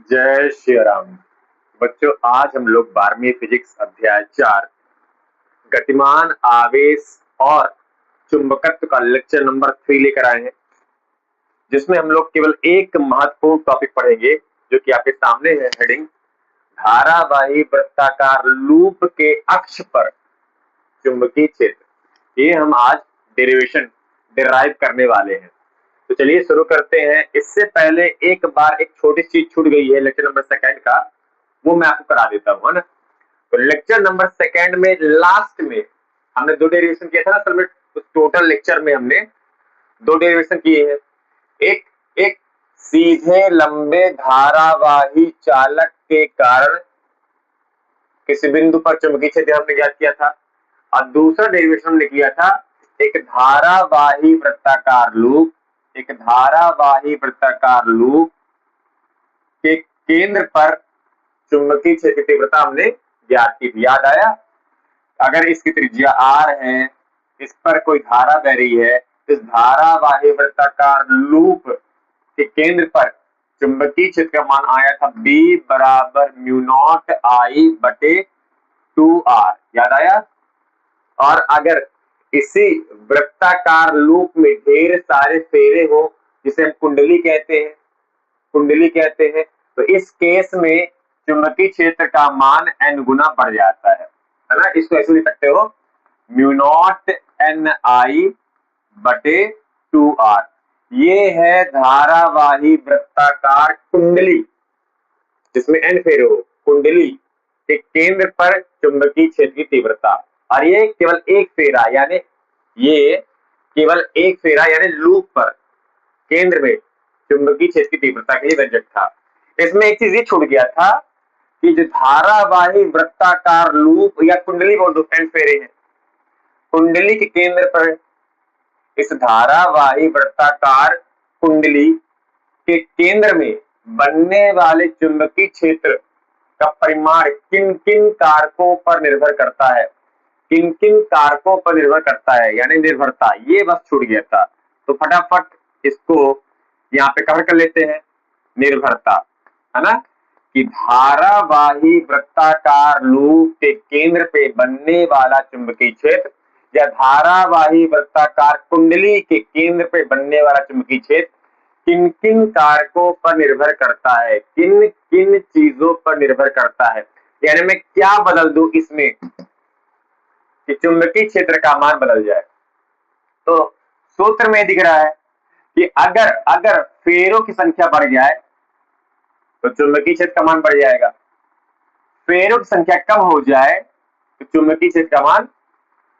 जय श्री राम। बच्चों, आज हम लोग 12वीं फिजिक्स अध्याय 4 गतिमान आवेश और चुंबकत्व का लेक्चर नंबर 3 लेकर आए हैं, जिसमें हम लोग केवल एक महत्वपूर्ण टॉपिक पढ़ेंगे जो कि आपके सामने है। हेडिंग धारावाही वृत्ताकार लूप के अक्ष पर चुंबकीय क्षेत्र। ये हम आज डिराइव करने वाले हैं। तो चलिए शुरू करते हैं। इससे पहले एक बार एक छोटी चीज छूट गई है लेक्चर नंबर सेकंड का, वो मैं आपको करा देता हूँ, है ना। तो लेक्चर नंबर सेकंड में लास्ट में हमने दो डेरिवेशन किया था ना सर। उस टोटल लेक्चर में हमने दो डेरिवेशन किए हैं। एक एक सीधे लंबे धारावाही चालक के कारण किसी बिंदु पर चुंबकीय क्षेत्र हमने ज्ञात किया था, और दूसरा डेरिवेशन हमने किया था एक धारावाही वृत्ताकार लूप, एक धारावाही वृत्ताकार लूप के केंद्र पर चुंबकीय क्षेत्र की तीव्रता हमने ज्ञात की थी। याद आया? अगर इसकी त्रिज्या r है, इस पर कोई धारा बह रही है, इस धारावाही वृत्ताकार लूप के केंद्र पर चुंबकीय क्षेत्र का मान आया था B बराबर म्यू नॉट I बटे 2r। याद आया? और अगर इसी वृत्ताकार लूप में ढेर सारे फेरे हो, जिसे हम कुंडली कहते हैं, तो इस केस में चुंबकीय क्षेत्र का मान n गुना बढ़ जाता है ना। इसको ऐसे लिख सकते हो म्यू नॉट NI बटे 2r। ये है धारावाही वृत्ताकार कुंडली जिसमें n फेरे हो, कुंडली के केंद्र पर चुंबकीय क्षेत्र की तीव्रता। और ये केवल एक फेरा यानी लूप पर केंद्र में चुंबकीय क्षेत्र की तीव्रता के लिए व्यंजक था। इसमें एक चीज ये छूट गया था कि जो धारावाही वृत्ताकार लूप या कुंडली बोल दो, n फेरे हैं, कुंडली के केंद्र पर इस धारावाही वृत्ताकार कुंडली के केंद्र में बनने वाले चुंबकीय क्षेत्र का परिमाण किन किन कारकों पर निर्भर करता है, किन किन कारकों पर निर्भर करता है, यानी निर्भरता, ये बस छूट गया था। तो फटाफट इसको यहाँ पे कवर कर लेते हैं। निर्भरता, है ना, कि धारावाही वृत्ताकार लूप के केंद्र पे बनने वाला चुंबकीय क्षेत्र या धारावाही वृत्ताकार कुंडली के केंद्र पे बनने वाला चुंबकीय क्षेत्र किन किन कारकों पर निर्भर करता है, किन किन चीजों पर निर्भर करता है। यानी मैं क्या बदल दूं इसमें कि चुंबकीय क्षेत्र का मान बदल जाए। तो सूत्र में दिख रहा है कि अगर फेरों की संख्या बढ़ जाए तो चुंबकीय क्षेत्र का मान बढ़ जाएगा, फेरों की संख्या कम हो जाए तो चुंबकीय क्षेत्र का मान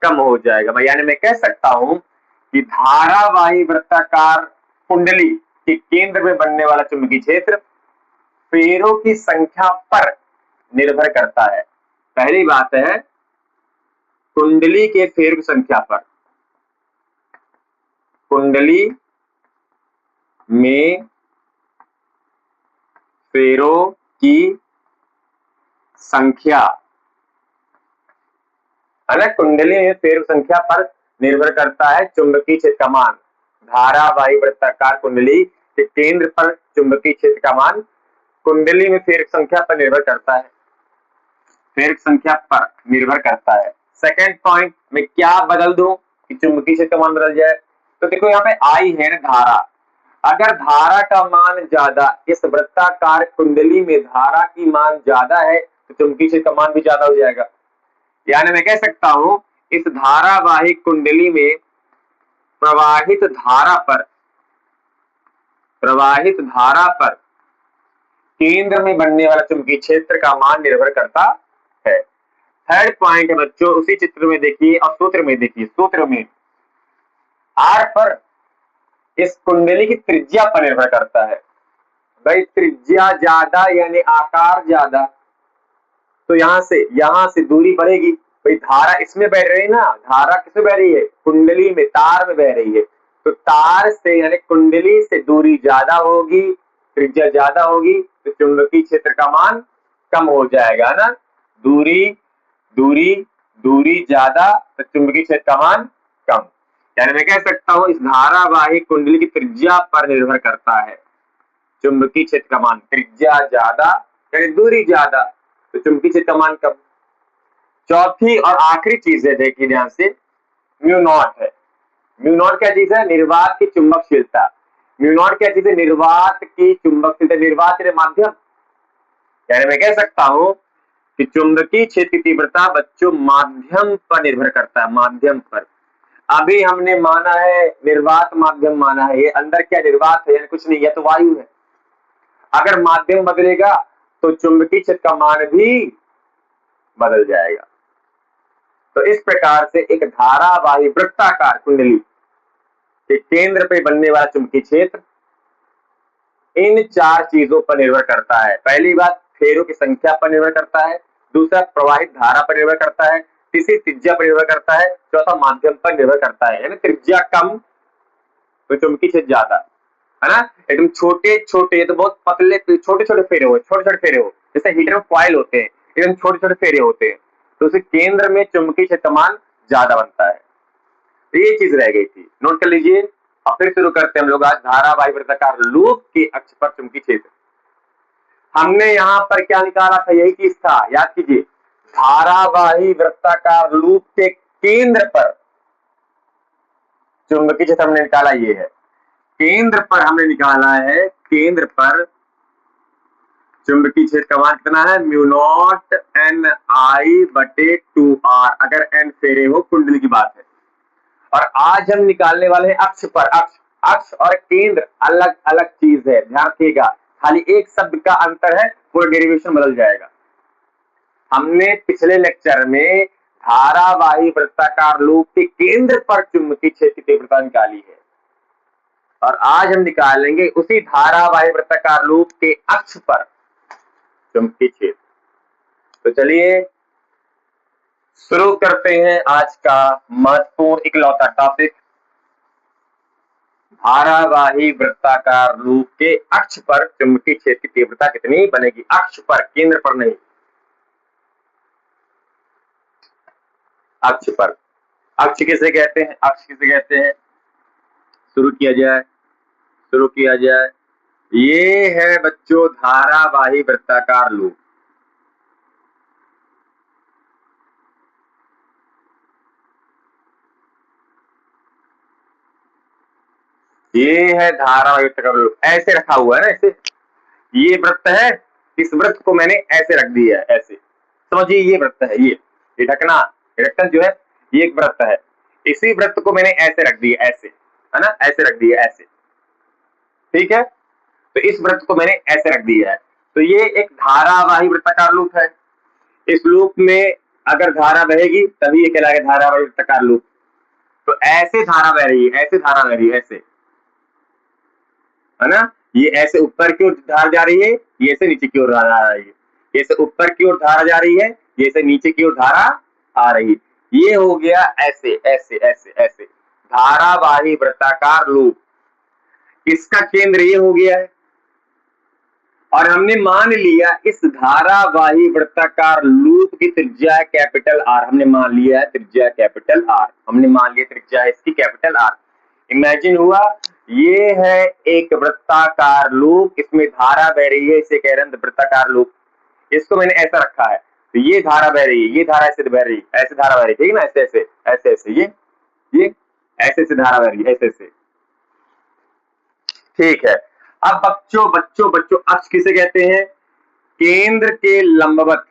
कम हो जाएगा। यानी मैं कह सकता हूं कि धारावाही वृत्ताकार कुंडली के केंद्र में बनने वाला चुंबकीय क्षेत्र फेरों की संख्या पर निर्भर करता है। पहली बात है कुंडली के फेरों की संख्या पर, कुंडली में फेरों की संख्या, है ना, कुंडली में फेरों की संख्या पर निर्भर करता है चुंबकीय क्षेत्र का मान। धारावाही वृत्ताकार कुंडली के केंद्र पर चुंबकीय क्षेत्र का मान कुंडली में फेर संख्या पर निर्भर करता है, फेर संख्या पर निर्भर करता है। सेकंड पॉइंट में क्या बदल दूं कि चुंबकीय क्षेत्र का मान बदल जाए। तो देखो यहाँ पे आई है ना धारा, अगर धारा का मान ज्यादा, इस वृत्ताकार कुंडली में धारा की मान ज्यादा है तो चुंबकीय क्षेत्र का मान भी ज्यादा हो जाएगा। यानी मैं कह सकता हूं इस धारावाही कुंडली में प्रवाहित धारा पर केंद्र में बनने वाला चुंबकीय क्षेत्र का मान निर्भर करता है। थर्ड पॉइंट है बच्चों, उसी चित्र में देखिए और सूत्र में देखिए। सूत्र में आर पर इस कुंडली की त्रिज्या पर निर्भर करता है। भाई त्रिज्या ज्यादा यानी आकार ज्यादा, तो यहां से दूरी बढ़ेगी। भाई धारा इसमें बह रही है ना, धारा किसमें बह रही है, कुंडली में, तार में बह रही है, तो तार से यानी कुंडली से दूरी ज्यादा होगी, त्रिज्या ज्यादा होगी, तो चुंबकीय क्षेत्र का मान कम हो जाएगा ना। दूरी दूरी दूरी ज्यादा तो चुंबकीय क्षेत्र का मान कम। यानी मैं कह सकता हूं इस धारावाही कुंडली की त्रिज्या पर निर्भर करता है, चुंबकीय क्षेत्र का मान, त्रिज्या ज्यादा यानी दूरी ज्यादा तो चुंबकीय क्षेत्र का मान कम। चौथी और आखिरी चीज है, देखिए ध्यान से, म्यू नॉट है। म्यू नॉट क्या चीज है? निर्वात की चुंबकशीलता। म्यू नॉट क्या चीज है? निर्वात की चुंबकशीलता। निर्वात के माध्यम, यानी मैं कह सकता हूं कि चुंबकीय क्षेत्र की तीव्रता बच्चों माध्यम पर निर्भर करता है, माध्यम पर। अभी हमने माना है निर्वात माध्यम माना है, ये अंदर क्या निर्वात है यानी कुछ नहीं, यह तो वायु है। अगर माध्यम बदलेगा तो चुंबकीय क्षेत्र का मान भी बदल जाएगा। तो इस प्रकार से एक धारावाही वृत्ताकार कुंडली के केंद्र पे बनने वाला चुंबकीय क्षेत्र इन चार चीजों पर निर्भर करता है। पहली बात फेरों की संख्या पर निर्भर करता है, दूसरा प्रवाहित धारा पर निर्भर करता है, तीसरी त्रिज्या पर निर्भर करता है, चौथा माध्यम पर निर्भर करता है। यानी त्रिज्या कम तो चुंबकीय क्षेत्र ज्यादा, है ना। एकदम छोटे छोटे तो बहुत पतले छोटे छोटे फेरे हो, छोटे छोटे फेरे हो, जैसे हीटर में कॉइल होते हैं, एकदम छोटे छोटे फेरे होते हैं, तो उसे केंद्र में चुंबकीय क्षेत्र मान ज्यादा बनता है। तो ये चीज रह गई थी, नोट कर लीजिए। अब फिर शुरू करते हैं हम लोग आज धारावाही वृत्ताकार लूप के अक्ष पर चुंबकीय क्षेत्र। हमने यहाँ पर क्या निकाला था? यही चीज था, याद कीजिए। धारावाही वृत्ताकार लूप के केंद्र पर चुंबकीय क्षेत्र हमने निकाला, ये है केंद्र पर हमने निकाला है, केंद्र पर चुंबकीय क्षेत्र का मान कितना है? म्यू नॉट एन आई बटे 2r, अगर एन फेरे हो कुंडली की बात है। और आज हम निकालने वाले हैं अक्ष पर। अक्ष, अक्ष और केंद्र अलग अलग चीज है, ध्यान रखिएगा। खाली एक शब्द का अंतर है, पूरा डेरिवेशन बदल जाएगा। हमने पिछले लेक्चर में धारावाही वृत्ताकार लूप के केंद्र पर चुंबकीय क्षेत्र की तीव्रता निकाली है, और आज हम निकालेंगे उसी धारावाही वृत्ताकार लूप के अक्ष पर चुंबकीय क्षेत्र। तो चलिए शुरू करते हैं आज का महत्वपूर्ण इकलौता टॉपिक, धारावाही वृत्ताकार लूप के अक्ष पर चुंबकीय क्षेत्र की तीव्रता कितनी बनेगी? अक्ष पर, केंद्र पर नहीं, अक्ष पर। अक्ष किसे कहते हैं? अक्ष किसे कहते हैं? शुरू किया जाए, शुरू किया जाए। ये है बच्चों धारावाही वृत्ताकार लूप। ये है धारावाही वृत्ताकार लूप, ऐसे रखा हुआ है ना, ऐसे। ये वृत्त है, इस वृत्त को मैंने ऐसे रख दिया है, ऐसे समझिए। ये वृत्त है, ये ढकना, ढक्कन जो है, ये एक वृत्त है। इसी वृत्त को मैंने ऐसे रख दिया, ऐसे, है ना, ऐसे रख दिया, ऐसे, ठीक है। तो इस वृत्त को मैंने ऐसे रख दिया है। तो ये एक धारावाही वृत्ताकार लूप है। इस लूप में अगर धारा बहेगी तभी ये कहलाएगा धारावाही वृत्ताकार लूप। तो ऐसे धारा बह रही है, ऐसे धारा बह रही है, ऐसे, है ना। ये ऐसे ऊपर की ओर धारा जा रही है, ये ऐसे नीचे की ओर धारा आ रही है, ये से ऊपर की ओर धारा जा रही है, ये से नीचे की ओर धारा आ रही है। ये हो गया ऐसे ऐसे ऐसे ऐसे धारावाही वृत्ताकार लूप। इसका केंद्र ये हो गया है, और हमने मान लिया इस धारावाही वृत्ताकार लूप की त्रिज्या कैपिटल आर। हमने मान लिया है त्रिज्या कैपिटल आर, हमने मान लिया त्रिज्या इसकी कैपिटल आर। इमेजिन हुआ, ये है एक वृत्ताकार लूप, इसमें धारा बह रही है, इसे कह रहे हैं वृत्ताकार लूप। इसको मैंने ऐसा रखा है, तो ये धारा बह रही है, ये धारा ऐसे बह रही है, ऐसे धारा बह रही है, ठीक है ना, ऐसे ऐसे ऐसे ऐसे, ये ऐसे ऐसे धारा बह रही है, ऐसे ऐसे, ठीक है। अब बच्चों बच्चों बच्चों अक्ष किसे कहते हैं? केंद्र के लंबवत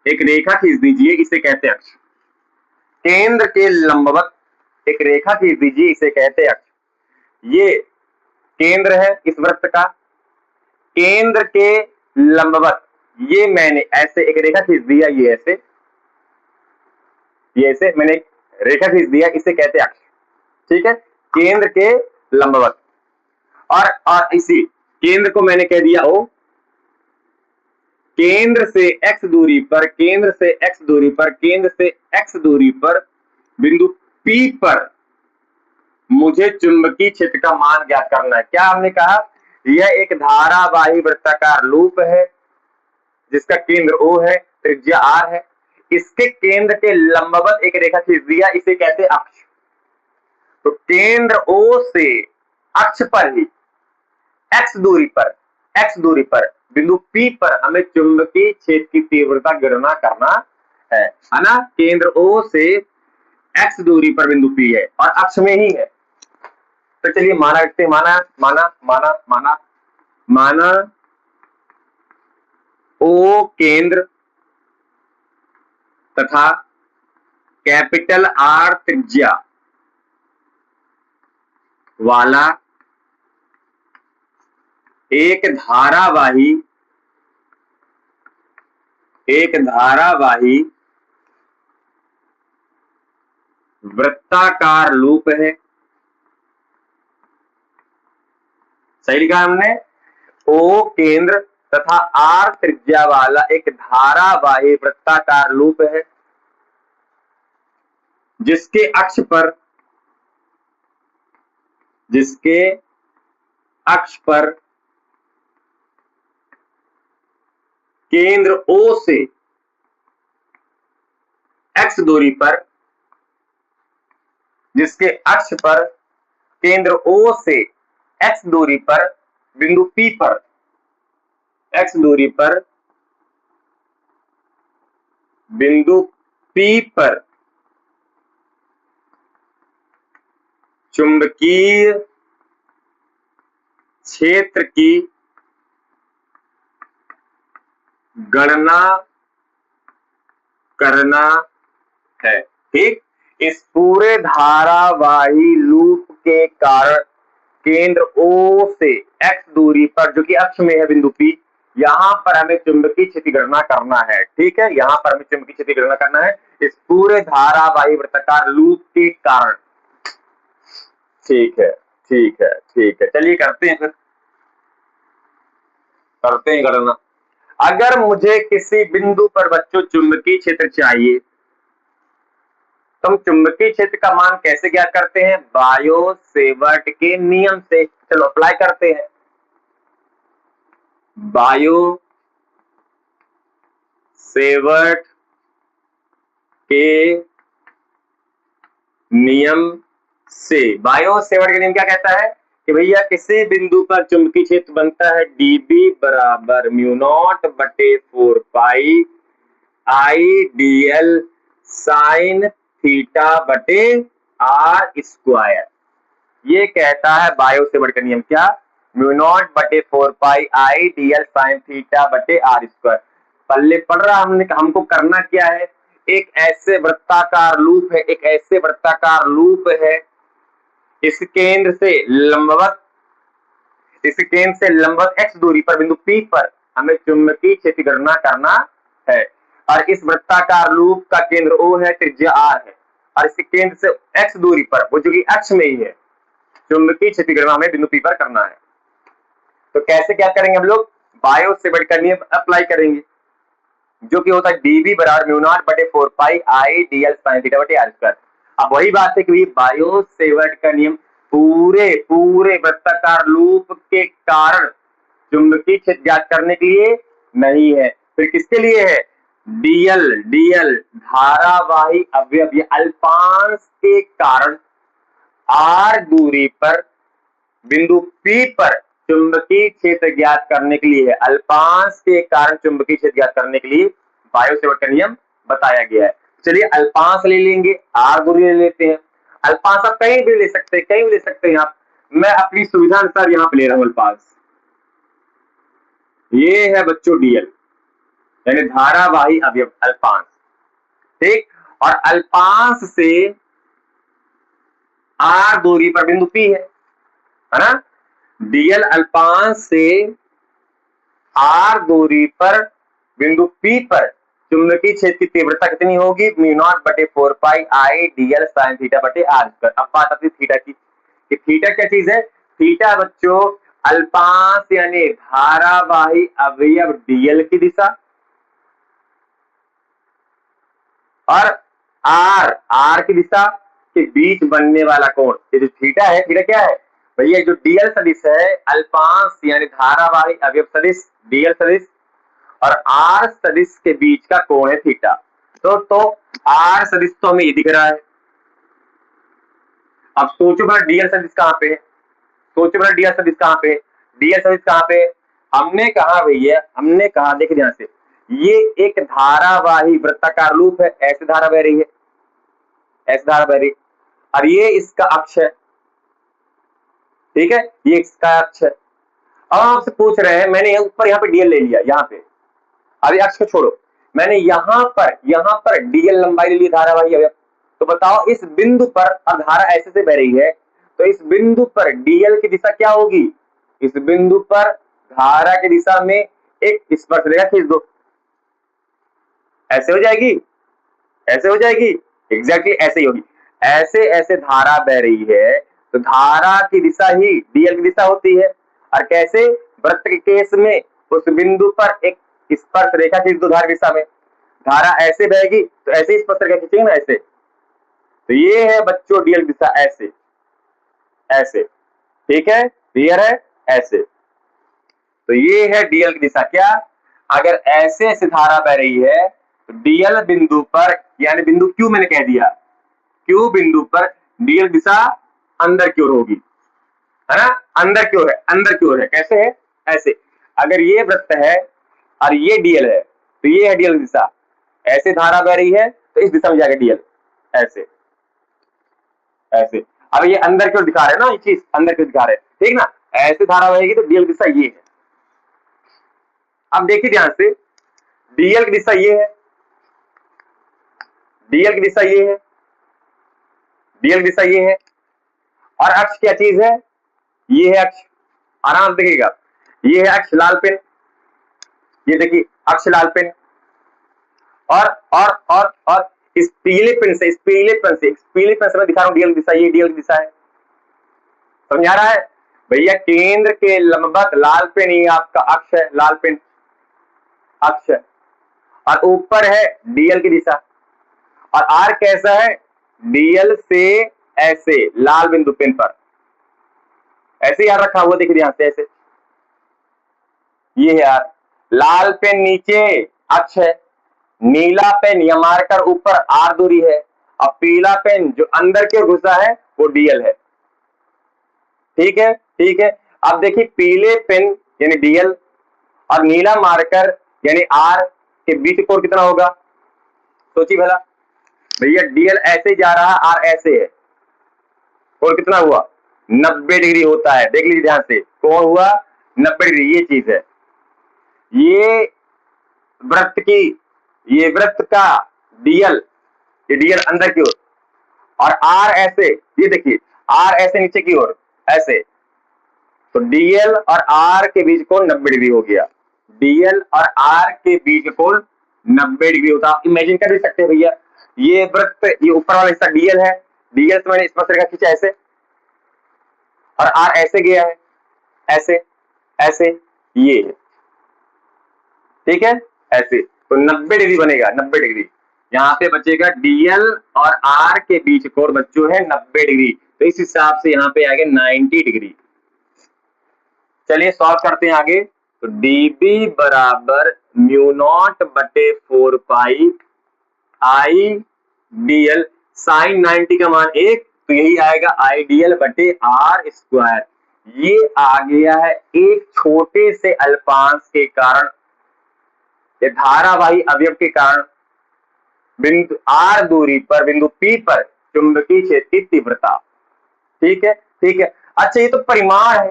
एक रेखा खींच दीजिए, इसे कहते हैं अक्ष। केंद्र के लंबवत एक रेखा खींच दीजिए, इसे कहते हैं अक्ष। ये केंद्र है इस वृत्त का, केंद्र के लंबवत ये मैंने ऐसे एक रेखा खींच दिया, ये ऐसे, ये ऐसे मैंने एक रेखा खींच दिया, इसे कहते हैं अक्ष, ठीक है। केंद्र के लंबवत, और इसी केंद्र को मैंने कह दिया ओ। केंद्र से x दूरी पर, केंद्र से x दूरी पर, केंद्र से x दूरी पर बिंदु P पर मुझे चुंबकीय क्षेत्र का मान ज्ञात करना है। क्या हमने कहा? यह एक धारावाही वृत्ताकार लूप है जिसका केंद्र O है, त्रिज्या R है। इसके केंद्र के लंबवत एक रेखा खींच दिया, इसे कहते हैं अक्ष। तो केंद्र O से अक्ष पर ही एक्स दूरी पर बिंदु P पर हमें चुंबकीय क्षेत्र की तीव्रता गणना करना है ना। केंद्र O से एक्स दूरी पर बिंदु P है और अक्ष में ही है। तो चलिए माना रखते हैं, माना O केंद्र तथा कैपिटल R त्रिज्या वाला एक धारावाही वृत्ताकार लूप है। सही लिखा हमने, O केंद्र तथा R त्रिज्या वाला एक धारावाही वृत्ताकार लूप है जिसके अक्ष पर केंद्र O से x दूरी पर, जिसके अक्ष पर केंद्र O से x दूरी पर बिंदु P पर, x दूरी पर बिंदु P पर चुंबकीय क्षेत्र की गणना करना है। ठीक, इस पूरे धारावाही लूप के कारण केंद्र O से x दूरी पर, जो कि अक्ष में है बिंदु P, यहां पर हमें चुंबकीय क्षेत्र की गणना करना है। ठीक है, यहां पर हमें चुंबकीय क्षेत्र की गणना करना है इस पूरे धारावाही वृत्ताकार लूप के कारण। ठीक है, चलिए करते हैं गणना। अगर मुझे किसी बिंदु पर बच्चों चुंबकीय क्षेत्र चाहिए तो हम चुंबकीय क्षेत्र का मान कैसे ज्ञात करते हैं? बायो-सेवर्ट के नियम से। चलो अप्लाई करते हैं। बायो-सेवर्ट के नियम से, बायो-सेवर्ट का नियम क्या कहता है कि भैया किसी बिंदु पर चुंबकीय क्षेत्र बनता है dB बराबर μ0/4 पाई IDL साइन थीटा बटे R स्क्वायर। ये कहता है बायो-सेवर्ट का नियम, क्या? μ0/4 पाई IDL साइन थीटा बटे R स्क्वायर। पल्ले पढ़ रहा हमको करना क्या है? एक ऐसे वृत्ताकार लूप है इस केंद्र से लंबवत x दूरी पर बिंदु P पर हमें चुंबकीय क्षेत्र की गणना करना है। और इस वृत्ताकार लूप का केंद्र O है, त्रिज्या R है, और इस केंद्र से x दूरी पर, वो जो कि अक्ष में ही है, चुंबकीय क्षेत्र की गणना हमें बिंदु P पर करना है। तो कैसे क्या करेंगे हम लोग? बायो-सेवर्ट का नियम अप्लाई करेंगे, जो कि होता है dB बराबर μ0/4 पाई IDL साइन थीटा बटे R स्क्वायर। अब वही बात है कि बायो-सेवर्ट का नियम पूरे वृत्ताकार लूप के कारण चुंबकीय क्षेत्र ज्ञात करने के लिए नहीं है, फिर किसके लिए है? डीएल धारावाही अवयव अल्पांश के कारण R दूरी पर बिंदु P पर चुंबकीय क्षेत्र ज्ञात करने के लिए है। अल्पांश के कारण चुंबकीय क्षेत्र ज्ञात करने के लिए बायो-सेवर्ट का नियम बताया गया है। चलिए अल्पांश ले लेंगे, R दूरी ले लेते हैं। अल्पांश आप कहीं भी ले सकते हैं आप, मैं अपनी सुविधा अनुसार यहां पे ले रहा हूं अल्पांश। ये है बच्चों डीएल, यानी धारावाही अवयव अल्पांश। ठीक, और अल्पांश से R दूरी पर बिंदु P है ना। डीएल अल्पांश से R दूरी पर बिंदु P पर चुंबकीय क्षेत्र की तीव्रता कितनी होगी? μ0/4 पाई IDL साइन थीटा बटे R स्क्वायर। अब बात आती है थीटा की, कि थीटा क्या चीज है? थीटा बच्चों अल्पांश यानी धारावाही अवयव डीएल की दिशा और R की दिशा के बीच बनने वाला कोण, ये जो थीटा है, थीटा क्या है भैया? जो डीएल सदिश है, अल्पांश यानी धारावाही अवयव सदिश डीएल सदिश और R सदिश के बीच का कोण है थीटा। तो R सदिश तो हमें ये दिख रहा है। अब सोचो बड़ा डीएल सदिश कहां पे है? डीएल सर्विस कहाँ पे? हमने कहा भैया, हमने कहा देखिए ध्यान से, ये एक धारावाही वृत्ताकार लूप है, ऐसे धारा बह रही है, ऐसे धारा बह रही, और ये इसका अक्ष है, ठीक है, ये इसका अक्ष है। अब हम आपसे पूछ रहे हैं, मैंने ऊपर यहाँ पे डीएल ले लिया, यहाँ पे अभी अक्ष को छोड़ो, मैंने यहाँ पर डीएल लंबाई ले ली धारावाही अवयव, तो बताओ इस बिंदु पर, अब धारा ऐसे से बह रही है, तो इस बिंदु पर डीएल की दिशा क्या होगी? इस बिंदु पर धारा की दिशा में एक स्पर्शरेखा खींच दो, ऐसे हो जाएगी, ऐसे हो जाएगी, एग्जैक्टली ऐसे ही होगी। ऐसे ऐसे धारा बह रही है, तो धारा की दिशा ही डीएल की दिशा होती है। और कैसे? वृत्त के केस में उस बिंदु पर एक स्पर्श रेखा खींच दो धारा दिशा में, धारा ऐसे बहेगी तो ऐसे ही स्पर्श रेखा खींचेंगे ना, ऐसे। तो ये है बच्चों डीएल की दिशा, ऐसे ऐसे, ठीक है, क्लियर है, ऐसे। तो ये है डीएल की दिशा। क्या? अगर ऐसे ऐसे धारा बह रही है तो डीएल बिंदु पर, यानी बिंदु क्यू मैंने कह दिया, क्यू बिंदु पर डीएल दिशा अंदर की ओर होगी, है ना, अंदर की ओर है, अंदर की ओर है। कैसे है? ऐसे। अगर ये वृत्त है और ये डीएल है, तो ये है डीएल दिशा, ऐसे धारा बह रही है तो इस दिशा में जाएगा डीएल, ऐसे ऐसे। अब ये अंदर की ओर दिखा रहे हैं ना, ये चीज अंदर की ओर दिखा रहे हैं, ठीक ना, ऐसे धारा बहेगी तो डीएल दिशा ये है। अब देखिए ध्यान से, डीएल की दिशा ये है, डीएल की दिशा ये है, डीएल की दिशा ये है, और अक्ष क्या चीज है? ये है अक्ष, आराम से देखिएगा, ये है अक्ष लाल पेन, ये देखिए अक्ष लाल पेन, और इस पीले पेन से, इस पीले पेन से, इस पीले पेन से मैं दिखा रहा हूं डीएल दिशा, ये डीएल दिशा है, समझ आ रहा है भैया? केंद्र के लंबवत लाल पेन ये आपका अक्ष है, लाल पेन अक्ष है, और ऊपर है डीएल की दिशा, और आर कैसा है? डीएल से ऐसे लाल बिंदु पेन पर ऐसे यार रखा हुआ, देखिए ध्यान से, ऐसे, ये है यार, लाल पेन नीचे अक्ष है, नीला पेन या मार्कर ऊपर आर दूरी है, और पीला पेन जो अंदर की ओर घुसा है वो डीएल है, ठीक है, ठीक है। अब देखिए पीले पेन यानी डीएल और नीला मार्कर यानी आर के बीच कोण कितना होगा? सोचिए भला भैया, डीएल ऐसे जा रहा, आर ऐसे है, कोण कितना हुआ? 90 डिग्री होता है, देख लीजिए ध्यान से, कोण हुआ 90 डिग्री, ये चीज है, ये वृत्त की, ये वृत्त का डीएल, ये डीएल अंदर की ओर, और आर ऐसे, ये देखिए आर ऐसे नीचे की ओर ऐसे, तो डीएल और आर के बीच कोण 90 डिग्री हो गया, डीएल और आर के बीच कोण 90 डिग्री होता। आप इमेजिन कर भी सकते हैं भैया, ये वृत्त, ये ऊपर वाला हिस्सा डीएल है, डीएल से मैंने स्पर्श रेखा खींचा ऐसे, और आर ऐसे गया है, ऐसे ऐसे, ये है, ठीक है, ऐसे, तो 90 डिग्री बनेगा, 90 डिग्री, यहाँ पे बचेगा डीएल और आर के बीच कोण बच्चों है 90 डिग्री, तो इस हिसाब से यहाँ पे आ गया 90 डिग्री। चलिए सॉल्व करते हैं आगे। तो डीबी बराबर म्यू नॉट बटे 4 पाई आई डीएल, साइन 90 का मान 1, तो यही आएगा आई डीएल बटे आर स्क्वायर। ये आ गया है एक छोटे से अल्पांश के कारण, ये धारावाही अवयव के कारण बिंदु आर दूरी पर, बिंदु पी पर चुंबकीय क्षेत्र की तीव्रता, ठीक है, ठीक है। अच्छा, ये तो परिमाण है,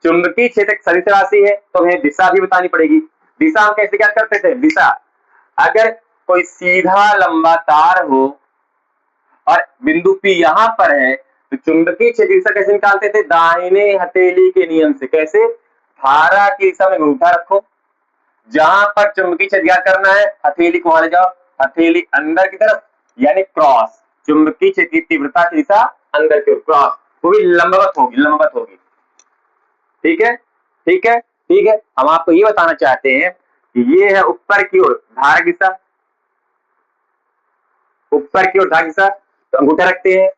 चुंबकीय क्षेत्र एक सदिश राशि है, तो हमें दिशा भी बतानी पड़ेगी। दिशा हम कैसे क्या करते थे? दिशा, अगर कोई सीधा लंबा तार हो और बिंदु पी यहां पर है, तो चुंबकीय क्षेत्र दिशा कैसे निकालते थे? दाहिने हथेली के नियम से। कैसे? धारा की दिशा में अंगूठा रखो, जहां पर चुंबकीय क्षेत्र ज्ञात करना है हथेली को वहां ले जाओ, हथेली अंदर की तरफ यानी क्रॉस, चुंबकीय क्षेत्र की तीव्रता की दिशा अंदर की ओर क्रॉस, वो भी लंबवत होगी, लंबवत होगी, ठीक है, ठीक है, ठीक है। हम आपको ये बताना चाहते हैं कि ये है ऊपर की ओर धारा दिशा, ऊपर की ओर धारा दिशा, तो अंगूठा रखते हैं,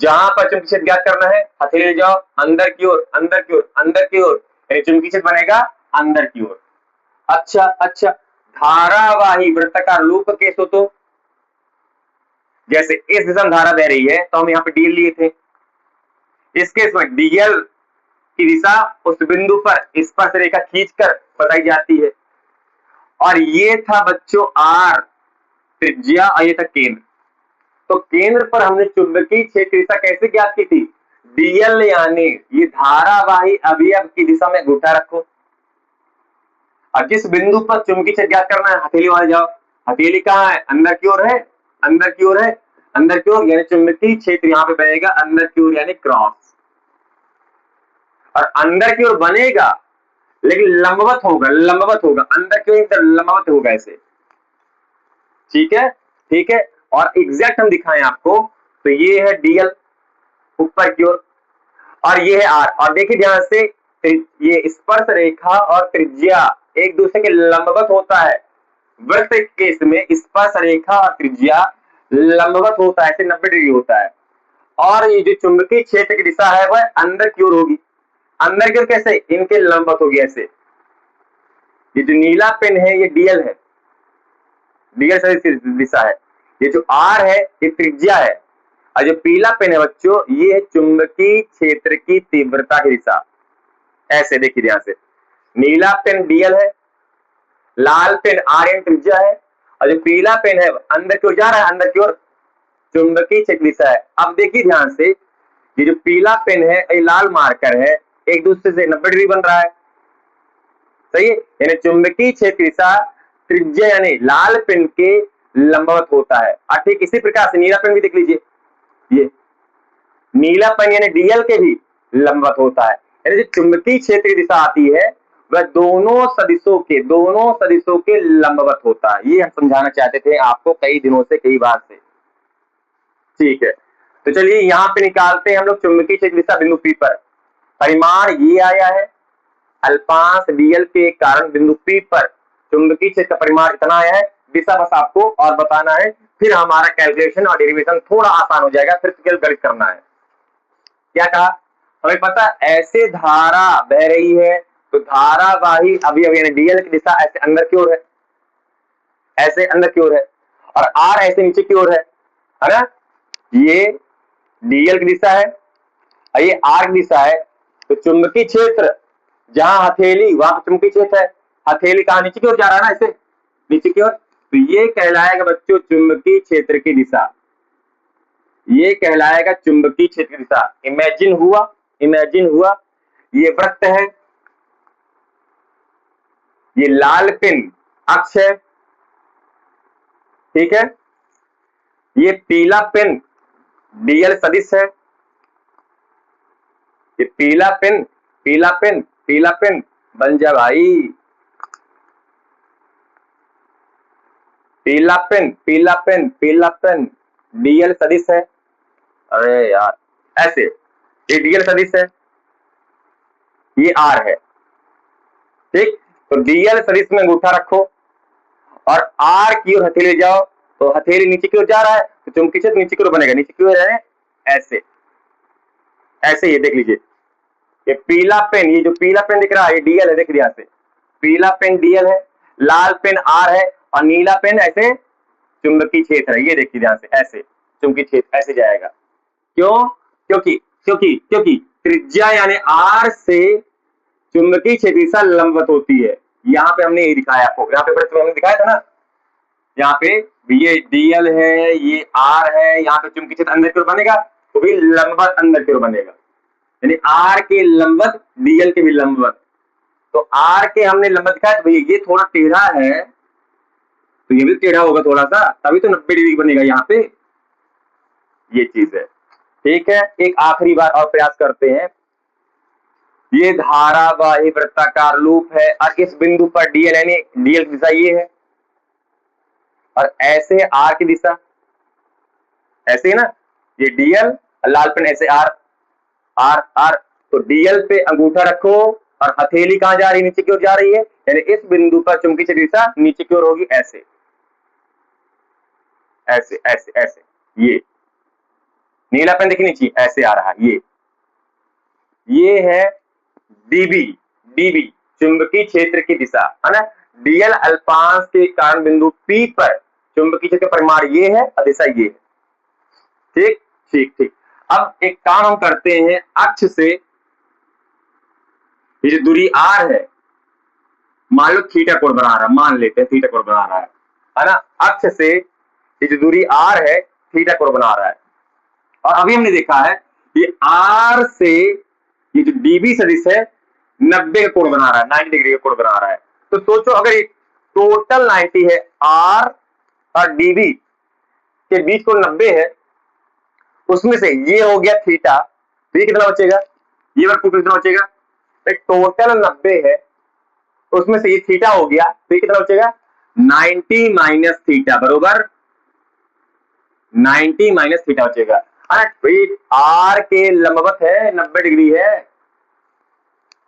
जहां पर चुंबकीय क्षेत्र ज्ञात करना है हथेली ले जाओ, अंदर की ओर, अंदर की ओर, अंदर की ओर, यानी चुंबकीय क्षेत्र बनेगा अंदर की ओर। अच्छा अच्छा, धारावाही वृत्ताकार लूप केस हो तो, जैसे इस दिशा में धारा बह रही है तो हम यहाँ पे डीएल लिए थे, इस केस में डीएल की दिशा उस बिंदु पर स्पर्श रेखा खींचकर बताई जाती है। और ये था बच्चों आर त्रिज्या और ये था केंद्र। तो केंद्र पर हमने चुंबकीय क्षेत्र दिशा कैसे ज्ञात की थी? डीएल यानी ये धारावाही अवयव की दिशा में अंगूठा रखो और जिस बिंदु पर चुंबकीय क्षेत्र ज्ञात करना है हथेली वहां जाओ। हथेली कहाँ है? अंदर की ओर है, अंदर की ओर है, अंदर की ओर, यानी चुंबकीय क्षेत्र यहाँ पे बनेगा अंदर की ओर यानी क्रॉस। और अंदर की ओर बनेगा लेकिन लंबवत होगा, लंबवत होगा, अंदर की ओर लंबवत होगा ऐसे। ठीक है, ठीक है। और एग्जैक्ट हम दिखाएं आपको तो ये है डीएल ऊपर की ओर और ये है आर। और देखिए ध्यान से ये स्पर्श रेखा और त्रिज्या एक दूसरे के लंबवत होता है। वृत्त के केस में स्पर्श रेखा और त्रिज्या लंबवत होता है, 90 डिग्री होता है। और ये जो चुंबकीय क्षेत्र की दिशा है वह अंदर की ओर होगी। अंदर की ओर कैसे? इनके लंबवत होगी ऐसे। ये जो नीला पेन है ये डीएल है, डीएल सदिश दिशा है। ये जो आर है ये त्रिज्या है और जो पीला पेन है बच्चों ये है चुंबकीय क्षेत्र की तीव्रता की दिशा। ऐसे देखिए ध्यान से, नीला पेन डीएल है, लाल पेन आर एन त्रिज्या है और जो पीला पेन है अंदर की ओर जा रहा है, अंदर की ओर चुंबकीय क्षेत्र दिशा है। अब देखिए ध्यान से, ये जो पीला पेन है ये लाल मार्कर है, एक दूसरे से 90 डिग्री बन रहा है, सही है। यानी चुंबकीय क्षेत्र दिशा त्रिज्या यानी लाल पेन के लंबवत होता है। और ठीक इसी प्रकार से नीला पेन भी देख लीजिए, ये नीला पेन यानी डीएल के भी लंबवत होता है। यानी जो चुंबकीय क्षेत्र की दिशा आती है वह दोनों सदिशों के लंबवत होता है। ये हम समझाना चाहते थे आपको कई दिनों से, कई बार से। ठीक है, तो चलिए यहाँ पे निकालते हैं हम लोग चुंबकीय क्षेत्र दिशा बिंदु पी पर। परिमाण ये आया है अल्पांश डीएल के कारण बिंदु पी पर चुंबकीय क्षेत्र का परिमाण इतना आया है। दिशा बस आपको और बताना है, फिर हमारा कैलकुलेशन और डेरिवेशन थोड़ा आसान हो जाएगा, फिर केवल गणित करना है। क्या कहा? हमें पता ऐसे धारा बह रही है तो धारावाही अवयव यानी डीएल की दिशा ऐसे अंदर की ओर है, ऐसे अंदर की ओर है और आर ऐसे नीचे की ओर है ना। ये डीएल की दिशा है और ये आर की दिशा है। तो चुंबकीय क्षेत्र जहां हथेली वहां चुंबकीय क्षेत्र है, हथेली कहां? नीचे की ओर जा रहा है ना, ऐसे नीचे की ओर। तो ये कहलाएगा बच्चों चुंबकीय क्षेत्र की दिशा, ये कहलाएगा चुंबकीय क्षेत्र की दिशा। इमेजिन हुआ ये वृत्त है, ये लाल पिन अक्ष है, ठीक है। ये पीला पिन डीएल सदिश है, ये पीला पिन बन जा भाई, पीला पेन डीएल सदिश है। अरे यार ऐसे, ये डीएल सदिश है, ये आर है, ठीक। तो डीएल सदिश में अंगूठा रखो और आर की ओर हथेली जाओ, तो हथेली नीचे की ओर जा रहा है तो चुंबकीय क्षेत्र नीचे की ओर बनेगा, नीचे की ओर है ऐसे, ऐसे। ये देख लीजिए, ये पीला पेन, ये जो पीला पेन दिख रहा है ये डीएल है, देख यहाँ से पीला पेन डीएल है, लाल पेन आर है और नीला पेन ऐसे चुंबकीय क्षेत्र है। ये देखिए ध्यान से, ऐसे चुंबकीय क्षेत्र ऐसे जाएगा। क्यों? क्योंकि त्रिज्या यानी आर से चुंबकीय क्षेत्र दिशा लंबवत होती है। यहाँ पे हमने ये दिखाया आपको, यहाँ पे वृत्त में हमने दिखाया था ना, यहाँ पे ये डीएल है, ये आर है, यहाँ पे चुंबकीय क्षेत्र अंदर की ओर बनेगा तो भी लंबवत अंदर की ओर बनेगा, यानी आर के लंबवत डीएल के भी लंबवत। तो आर के हमने लंबवत दिखाया तो भैया ये थोड़ा टेढ़ा है तो ये भी टेढ़ा होगा थोड़ा सा, तभी तो 90 डिग्री बनेगा यहाँ पे, ये चीज है, ठीक है। एक आखिरी बार और प्रयास करते हैं। ये धारावाही वृत्ताकार लूप है और इस बिंदु पर डीएल यानी डीएल की दिशा ये है और ऐसे आर की दिशा ऐसे है ना, ये डीएल लाल पेन ऐसे आर आर आर। तो डीएल पे अंगूठा रखो और हथेली कहां जा रही है? नीचे की ओर जा रही है, यानी इस बिंदु पर चुंबकीय क्षेत्र दिशा नीचे की ओर होगी, ऐसे ऐसे ऐसे ऐसे। ये नीला पेन देखिए नीचे ऐसे आ रहा है, ये है डीबी चुंबकीय क्षेत्र की दिशा है ना। डीएल अल्पांश के कारण बिंदु पी पर चुंबकीय क्षेत्र का परिमाण ये है और दिशा ये है, ठीक ठीक ठीक। अब एक काम हम करते हैं, अक्ष से ये जो दूरी r है, मान लो थीटा कोण बना रहा है, मान लेते हैं थीटा कोण बना रहा है ना, अक्ष से ये जो दूरी r है थीटा कोण बना रहा है। और अभी हमने देखा है कि r से ये जो db सदिश है 90 का कोण बना रहा है, 90 डिग्री का कोण बना रहा है। तो सोचो अगर ये टोटल 90 है, r और db के बीच कोण 90 है, उसमें से ये हो गया थीटा, तो ये कितना बचेगा, ये वाला कोण कितना बचेगा, टोटल 90 है, उसमें से ये थीटा हो गया, तो ये कितना बचेगा 90 माइनस थीटा बरोबर 90 माइनस थीटा बचेगा। भाई आर के लंबवत है 90 डिग्री है,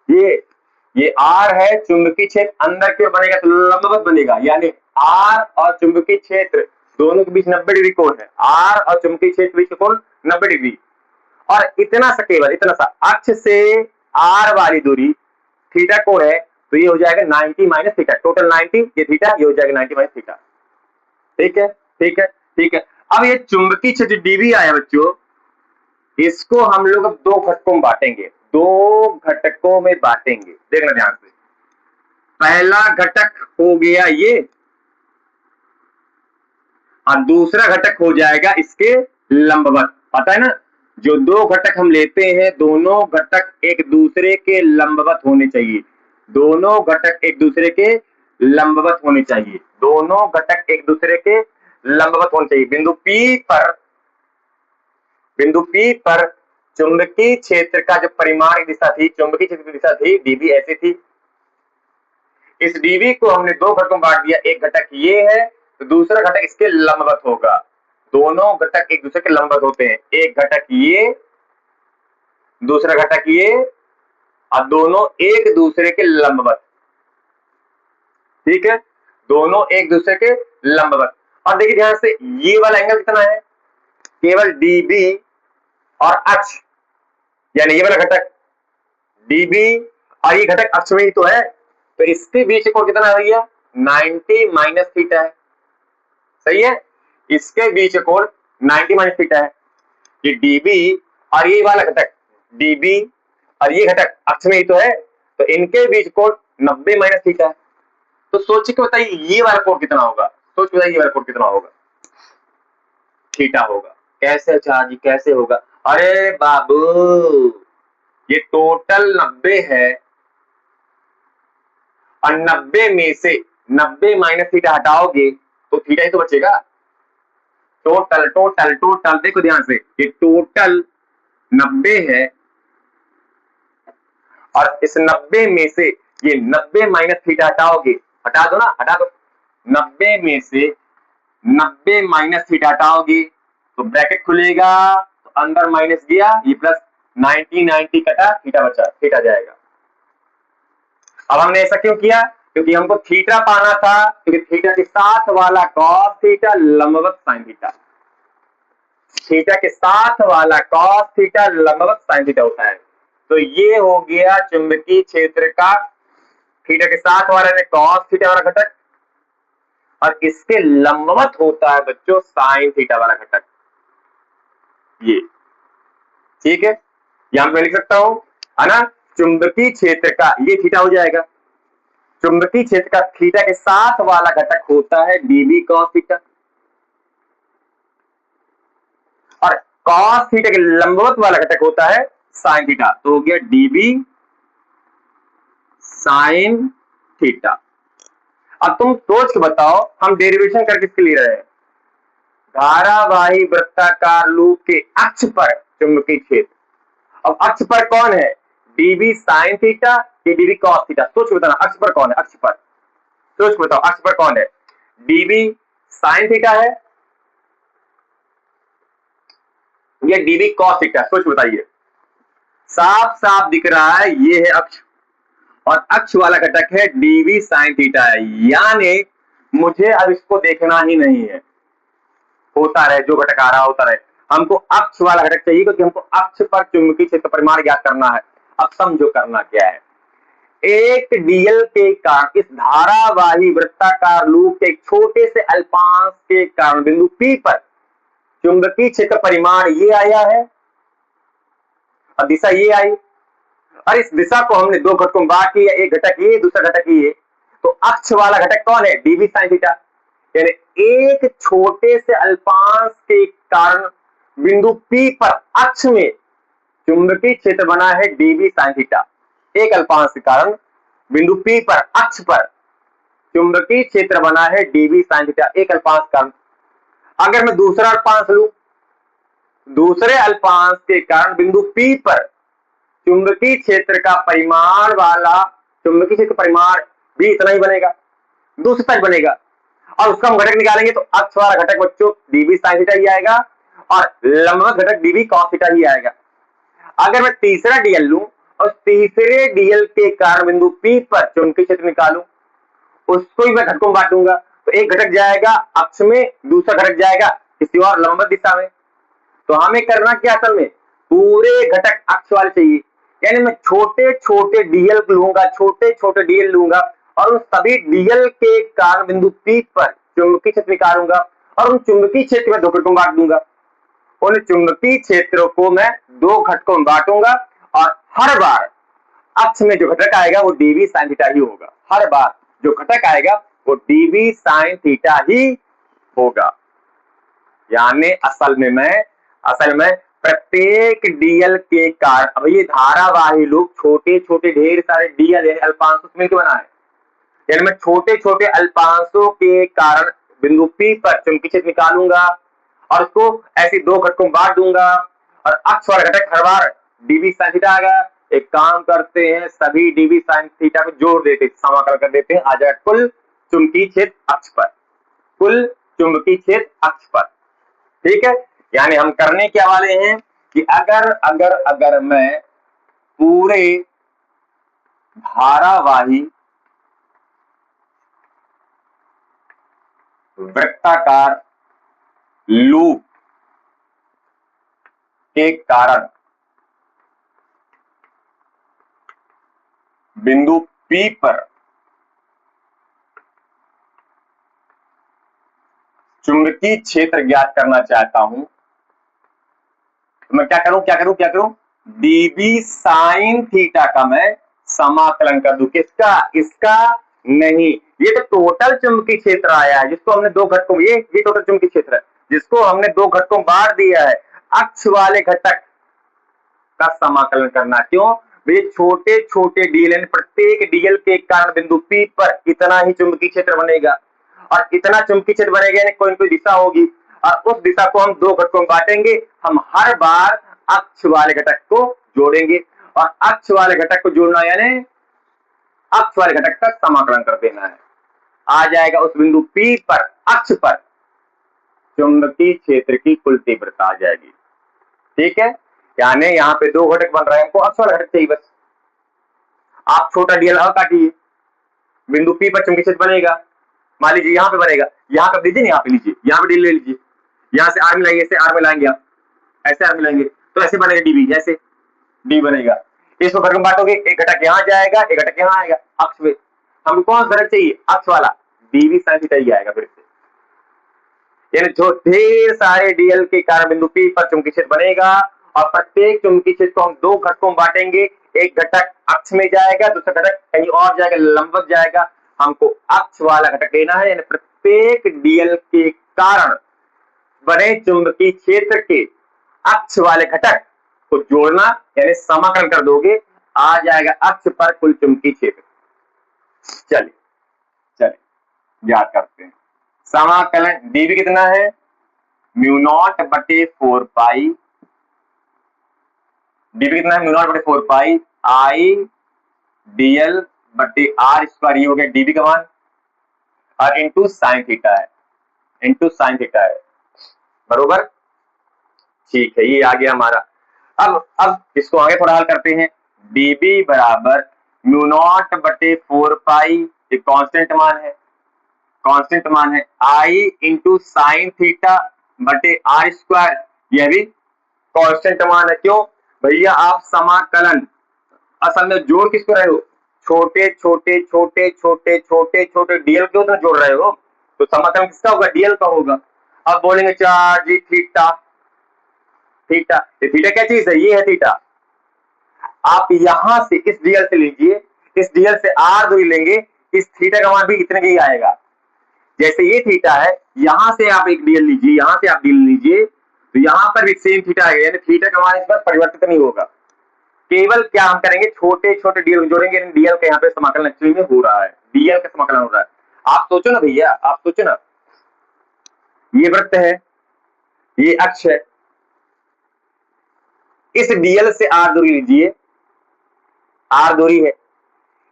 ये आर है, चुंबकीय क्षेत्र अंदर की ओर बनेगा तो लंबवत बनेगा, यानी आर और चुंबकीय क्षेत्र दोनों के बीच 90 डिग्री कोण है, आर और चुंबकीय क्षेत्र बीच कोण 90 डिग्री। और इतना सा, केवल इतना सा, अक्ष से आर वाली दूरी थीटा कोण है, तो ये हो जाएगा 90 माइनस थीटा, टोटल 90, ये थीटा, ये हो जाएगा 90 माइनस थीटा। ठीक है, ठीक है, ठीक है। अब ये चुंबकीय क्षेत्र डीबी आया बच्चों, इसको हम लोग अब दो घटकों में बांटेंगे, दो घटकों में बांटेंगे, देखना ध्यान से। पहला घटक हो गया ये, और दूसरा घटक हो जाएगा इसके लंबवत। पता है ना, जो दो घटक हम लेते हैं दोनों घटक एक दूसरे के लंबवत होने चाहिए, दोनों घटक एक दूसरे के लंबवत होने चाहिए, दोनों घटक एक दूसरे के लंबवत होने चाहिए। बिंदु P पर चुंबकीय क्षेत्र का जो परिमाण दिशा थी, चुंबकीय क्षेत्र की दिशा थी dB ऐसी थी। इस dB को हमने दो घटकों में बांट दिया, एक घटक ये है तो दूसरा घटक इसके लंबवत होगा, दोनों घटक एक दूसरे के लंबवत होते हैं, एक घटक ये, दूसरा घटक ये, और दोनों एक दूसरे के लंबवत। ठीक है, दोनों एक दूसरे के लंबवत। और देखिए ध्यान से, ये वाला एंगल कितना है, केवल dB और अक्ष, यानी ये वाला घटक dB और ये घटक अक्ष में ही तो है, तो इसके बीच कोण कितना है भैया, 90 माइनस थीटा है। सही है, इसके बीच कोण 90 माइनस थीटा है। ये dB और ये वाला घटक dB और ये घटक अक्ष में ही तो है, तो इनके बीच कोण 90 माइनस थीटा है। तो सोच के बताइए ये वाला कोण कितना होगा, सोच के बताइए ये वाला कोण कितना होगा, थीटा होगा। कैसे चार्ज जी, कैसे होगा, अरे बाबू ये टोटल 90 है और 90 में से 90 माइनस थीटा हटाओगे तो थीटा ही तो बचेगा। टोटल टोटल टोटल देखो ध्यान से, ये टोटल 90 है और इस 90 में से ये 90 माइनस थीटा हटाओगे, हटा दो ना, हटा दो, 90 में से 90 माइनस थीटा हटाओगे तो ब्रैकेट खुलेगा, तो अंदर माइनस गया, ये प्लस 90 90 कटा, थीटा बचा, थीटा जाएगा। अब हमने ऐसा क्यों किया, क्योंकि हमको थीटा पाना था, क्योंकि थीटा के साथ वाला कॉस थीटा लंबवत साइन थीटा, थीटा के साथ वाला कॉस थीटा लंबवत साइन थीटा होता है। तो ये हो गया चुंबकीय क्षेत्र का थीटा के साथ वाला ने कॉस थीटा वाला घटक, और इसके लंबवत होता है बच्चों साइन थीटा वाला घटक, ये। ठीक है, यहां पे मैं लिख सकता हूं, है ना, चुंबकीय क्षेत्र का ये थीटा हो जाएगा, चुंबकीय क्षेत्र का थीटा के साथ वाला घटक होता है dB cos थीटा, और cos थीटा के लंबवत वाला घटक होता है sin थीटा, तो हो गया dB sin थीटा। अब तुम सोच के बताओ, हम डेरिवेशन करके किसके लिए रहे हैं, धारावाही वृत्ताकार लूप के अक्ष पर चुंबकीय क्षेत्र। अब अक्ष पर कौन है, dB sin थीटा या dB cos थीटा, सोच के बताना अक्ष पर कौन है, अक्ष पर सोच के बताओ, अक्ष पर कौन है, dB sin थीटा है या dB cos थीटा, सोच बताइए। साफ साफ दिख रहा है ये है अक्ष, और अक्ष वाला घटक है dB sin थीटा है, यानी मुझे अब इसको देखना ही नहीं है, होता रहे जो घटक आ रहा होता रहे, हमको अक्ष वाला घटक चाहिए, क्योंकि हमको अक्ष पर चुंबकीय क्षेत्र परिमाण ज्ञात करना है। अब समझो करना क्या है, एक डीएल के कारण इस धारावाही वृत्ताकार लूप के एक छोटे से अल्पांश के कारण बिंदु P पर चुंबकीय क्षेत्र परिमाण ये आया है और दिशा ये आई, और इस दिशा को हमने दो घटकों में बांट लिया, एक घटक ये, दूसरा घटक ये, तो अक्ष वाला घटक कौन है? DV sine theta. यानी एक छोटे से अल्पांश के कारण बिंदु P पर अक्ष में चुंबकीय क्षेत्र बना है डीवी साइन थीटा। एक अल्पांश के कारण बिंदु P पर अक्ष पर चुंबकीय क्षेत्र बना है डीवी साइन थीटा, एक अल्पांश कारण। अगर मैं दूसरा अल्पांश लूं, दूसरे अल्पांश के कारण बिंदु P पर चुंबकीय क्षेत्र का परिमाण वाला चुंबकीय क्षेत्र परिमाण भी इतना ही बनेगा, दूसरा तक बनेगा, और उसका हम घटक निकालेंगे तो अक्ष वाला घटक बच्चों डीवी साइन थीटा ही आएगा और लंबवत घटक डीवी कॉस थीटा ही आएगा। अगर मैं तीसरा डीएल लूं और तीसरे डीएल के कारण बिंदु P पर चुंबकीय क्षेत्र निकालूं, उसको ही मैं घटकों में बांटूंगा, तो एक घटक जाएगा अक्ष में, दूसरा घटक जाएगा किसी और लंबवत दिशा में। तो हमें करना क्या, असल में पूरे घटक अक्ष वाले चाहिए। यानी मैं छोटे छोटे डीएल लूंगा, छोटे छोटे डीएल लूंगा और उन सभी डीएल के कारण बिंदु P पर चुंबकीय क्षेत्र निकालूंगा और उन चुंबकीय क्षेत्र में दो घटकों में बांट दूंगा। उन चुंबकीय क्षेत्रों को मैं दो घटकों में बांटूंगा और हर बार अक्ष में जो घटक आएगा वो डीवी साइन थीटा ही होगा। हर बार जो घटक आएगा वो डीवी साइन थीटा ही होगा। यानी असल में प्रत्येक डीएल के कारण, अब ये धारावाही लूप छोटे छोटे ढेर सारे डीएल अल्पांशों से मिलकर बना है। यानी मैं छोटे छोटे अल्पांशों के कारण बिंदु P पर चुंबकीय क्षेत्र निकालूंगा और उसको ऐसे दो घटकों में बांट दूंगा और अक्ष वाला घटक हर बार डीवी साइन थीटा आएगा। एक काम करते हैं, सभी डीवी साइन थीटा को जोड़ देते, समाकलन कर देते हैं, आ जाएगा कुल चुंबकीय क्षेत्र अक्ष पर, कुल चुंबकीय क्षेत्र अक्ष पर। ठीक है, यानी हम करने क्या वाले हैं कि अगर मैं पूरे धारावाही वृत्ताकार लूप के कारण बिंदु P पर चुंबकीय क्षेत्र ज्ञात करना चाहता हूं, तो मैं क्या करूं, डीवी साइन थीटा का मैं समाकलन कर दूं। किसका? इसका नहीं, ये तो टोटल चुंबकीय क्षेत्र आया है जिसको हमने दो घटकों, ये टोटल चुंबकीय क्षेत्र है जिसको हमने दो घटकों में बांट दिया है। अक्ष वाले घटक का समाकलन करना, क्यों? वे छोटे छोटे डीएल, प्रत्येक डीएल के कारण बिंदु P पर इतना ही चुंबकीय क्षेत्र बनेगा और इतना चुंबकीय क्षेत्र बनेगा यानी कोई न कोई दिशा होगी और उस दिशा को हम दो घटकों में बांटेंगे। हम हर बार अक्ष वाले घटक को जोड़ेंगे और अक्ष वाले घटक को जोड़ना यानी अक्ष वाले घटक का समाकलन कर देना है। आ जाएगा उस बिंदु P पर अक्ष पर चुंबकीय क्षेत्र की कुल तीव्रता आ जाएगी। ठीक है, यानी यहाँ पे दो घटक बन रहे हैं, हमको अक्ष वाला घटक चाहिए बस। आप छोटा डीएल और काटिए, बिंदु P पर चुंबकीय क्षेत्र बनेगा, मान लीजिए यहाँ पे बनेगा, यहाँ पे लीजिए, यहाँ पे लीजिए, यहाँ पे डीएल ले लीजिए, यहाँ से आर मिलाइए, ऐसे आर मिलाएंगे आप, ऐसे आर मिलाएंगे तो ऐसे बनेगा डीबी, जैसे डी बनेगा। इसको घटक में बांटोगे, एक घटक यहाँ जाएगा, एक घटक यहाँ आएगा अक्ष में। हमको कौन सा घटक चाहिए? अक्ष वाला, डीवी साइन थीटा ही आएगा फिर से। यानी जो ढेर सारे डीएल के कारण बिंदु P पर चुंबकीय क्षेत्र बनेगा और प्रत्येक चुंबकीय क्षेत्र को हम दो घटकों में बांटेंगे, एक घटक अक्ष में जाएगा, दूसरा घटक कहीं और जाएगा, लंबवत जाएगा। हमको अक्ष वाला घटक लेना है, यानी प्रत्येक डीएल के कारण बने चुंबकीय क्षेत्र के अक्ष वाले घटक को जोड़ना, यानी समाकलन कर दोगे, आ जाएगा अक्ष पर कुल चुंबकीय क्षेत्र। चलिए याद करते हैं, समाकलन डीवी कितना है? म्यू नॉट बटे 4 पाई, डीवी कितना है? म्यू नॉट बटे 4 पाई आई डीएल बटे आर स्क्वायर, ये हो गया डीवी का मान, और इंटू साइन थीटा है, बरोबर। ठीक है, ये आ गया हमारा। अब इसको आगे थोड़ा हल करते हैं। डीबी बराबर म्यू नॉट बटे 4 पाई, ये कांस्टेंट मान है, आई इंटू साइन थीटा बटे आर स्क्वायर, यह भी कांस्टेंट मान है। क्यों भैया? आप समाकलन असल में जोड़ किसको रहे हो? छोटे छोटे डीएल के उतना जोड़ रहे हो, तो समाकलन किसका होगा? डीएल का होगा। अब बोलेंगे चार्ज थीटा, ये थीटा क्या चीज है? ये है थीटा। आप यहां से इस डीएल से लीजिए, इस डीएल से आर दूरी लेंगे, इस थीटा का मान भी इतने का ही आएगा। जैसे ये थीटा है, यहां से आप एक डीएल लीजिए, यहां से आप डीएल लीजिए, तो यहां पर भी सेम थीटा आएगा, यानी थीटा का मान इस पर परिवर्तित नहीं होगा। केवल क्या हम करेंगे, छोटे छोटे डीएल जोड़ेंगे, डीएल का यहाँ पे समाकलन एक्चुअली में हो रहा है, डीएल का समाकलन हो रहा है। आप सोचो ना भैया, आप सोचो ना, ये वृत्त है, ये अक्ष है, इस डीएल से आर दूरी लीजिए, आर दूरी है,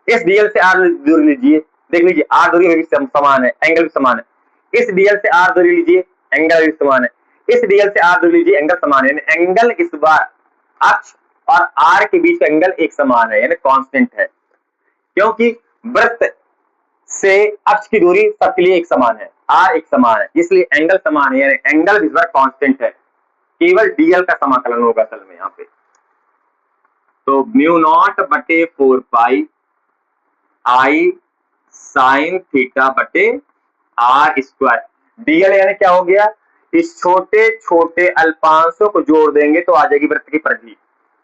इस डीएल से आर दूरी लीजिए, देख लीजिए आर दूरी भी समान है, एंगल भी समान है। इस डीएल से आर दूरी लीजिए, एंगल भी समान है। इस डीएल से आर दूरी लीजिए, एंगल समान है, यानी एंगल इस बार अक्ष और आर के बीच का एंगल एक समान है, यानी कांस्टेंट है, क्योंकि वृत्त से अक्ष की दूरी सबके लिए एक समान है, आर एक समान है, इसलिए एंगल समान है, यानी एंगल इस बार कांस्टेंट है। केवल डीएल का समाकलन होगा असल में यहाँ पे। तो म्यू नॉट बटे 4 पाई आई साइन थीटा बटे आर स्क्वायर। डीएल यानी क्या हो गया, इस छोटे छोटे अल्पांशों को जोड़ देंगे तो आ जाएगी वृत्त की परिधि।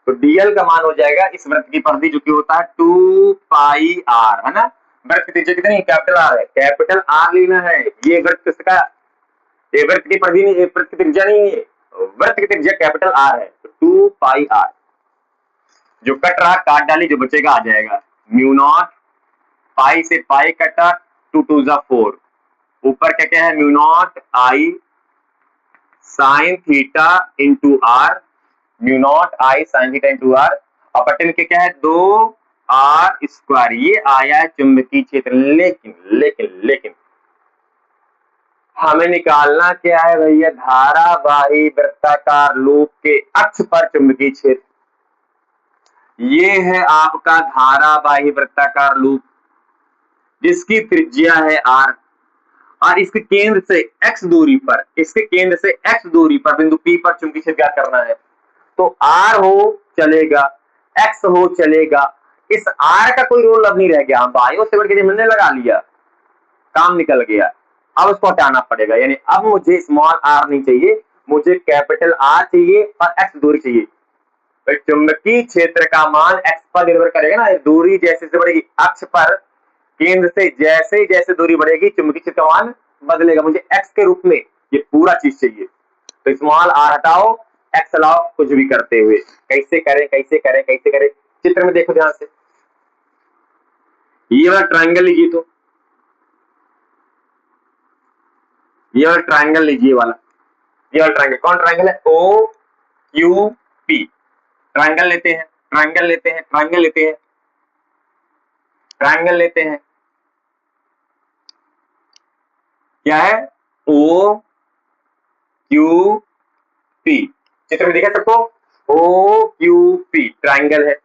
तो डीएल का मान हो जाएगा इस वृत्त की परिधि, जो कि होता है 2 पाई आर, है ना। वृत्त की त्रिज्या कितनी, कैपिटल आर है, कैपिटल आर लेना है। ये वृत्त किसका, ये वृत्त की परिधि नहीं, वृत्त की त्रिज्या नहीं है, वृत्त की त्रिज्या कैपिटल आर है। तो 2 पाई आर, जो कट रहा काट डाली, जो बचेगा आ जाएगा म्यू नॉट, पाई से पाई कटा, 2 2 जा 4, ऊपर क्या क्या है, mu naught I sine theta into R, mu naught I sine theta into R, और बटे में क्या है 2 आर स्क्वायर। ये आया है चुंबकीय क्षेत्र। लेकिन लेकिन लेकिन हमें निकालना क्या है भैया, धारावाही वृत्ताकार लूप के अक्ष पर चुंबकीय क्षेत्र। ये है आपका धारावाही वृत्ताकार लूप, जिसकी त्रिज्या है आर, और इसके केंद्र से x दूरी पर, इसके केंद्र से x दूरी पर बिंदु P पर चुंबकीय क्षेत्र ज्ञात करना है। तो r हो चलेगा, x हो चलेगा, इस r का कोई रोल अब नहीं रह गया। बायो से बढ़ के हमने लगा लिया, काम निकल गया, अब उसको हटाना पड़ेगा। यानी अब मुझे स्मॉल r नहीं चाहिए, मुझे कैपिटल R चाहिए और x दूरी चाहिए। तो चुंबकीय क्षेत्र का मान x पर निर्भर करेगा ना, दूरी जैसे से बढ़ेगी अक्ष पर, केंद्र से जैसे जैसे दूरी बढ़ेगी चुंबकीय क्षेत्र का मान बदलेगा। मुझे x के रूप में ये पूरा चीज चाहिए। तो स्मॉल r हटाओ, x लाओ, कुछ भी करते हुए। कैसे करें कैसे करें कैसे करें, चित्र में देखो ध्यान से। ये वाला ट्राइंगल लीजिए, तो ये वाला ट्राइंगल लीजिए, वाला ये वाला ट्राइंगल, कौन ट्राइंगल है, ओ क्यू पी। ट्राइंगल लेते हैं, ट्राइंगल लेते हैं, ट्राइंगल लेते हैं, ट्राइंगल लेते हैं। क्या है, ओ क्यू पी। चित्र में देखा सबको, ओ क्यू पी ट्राइंगल है,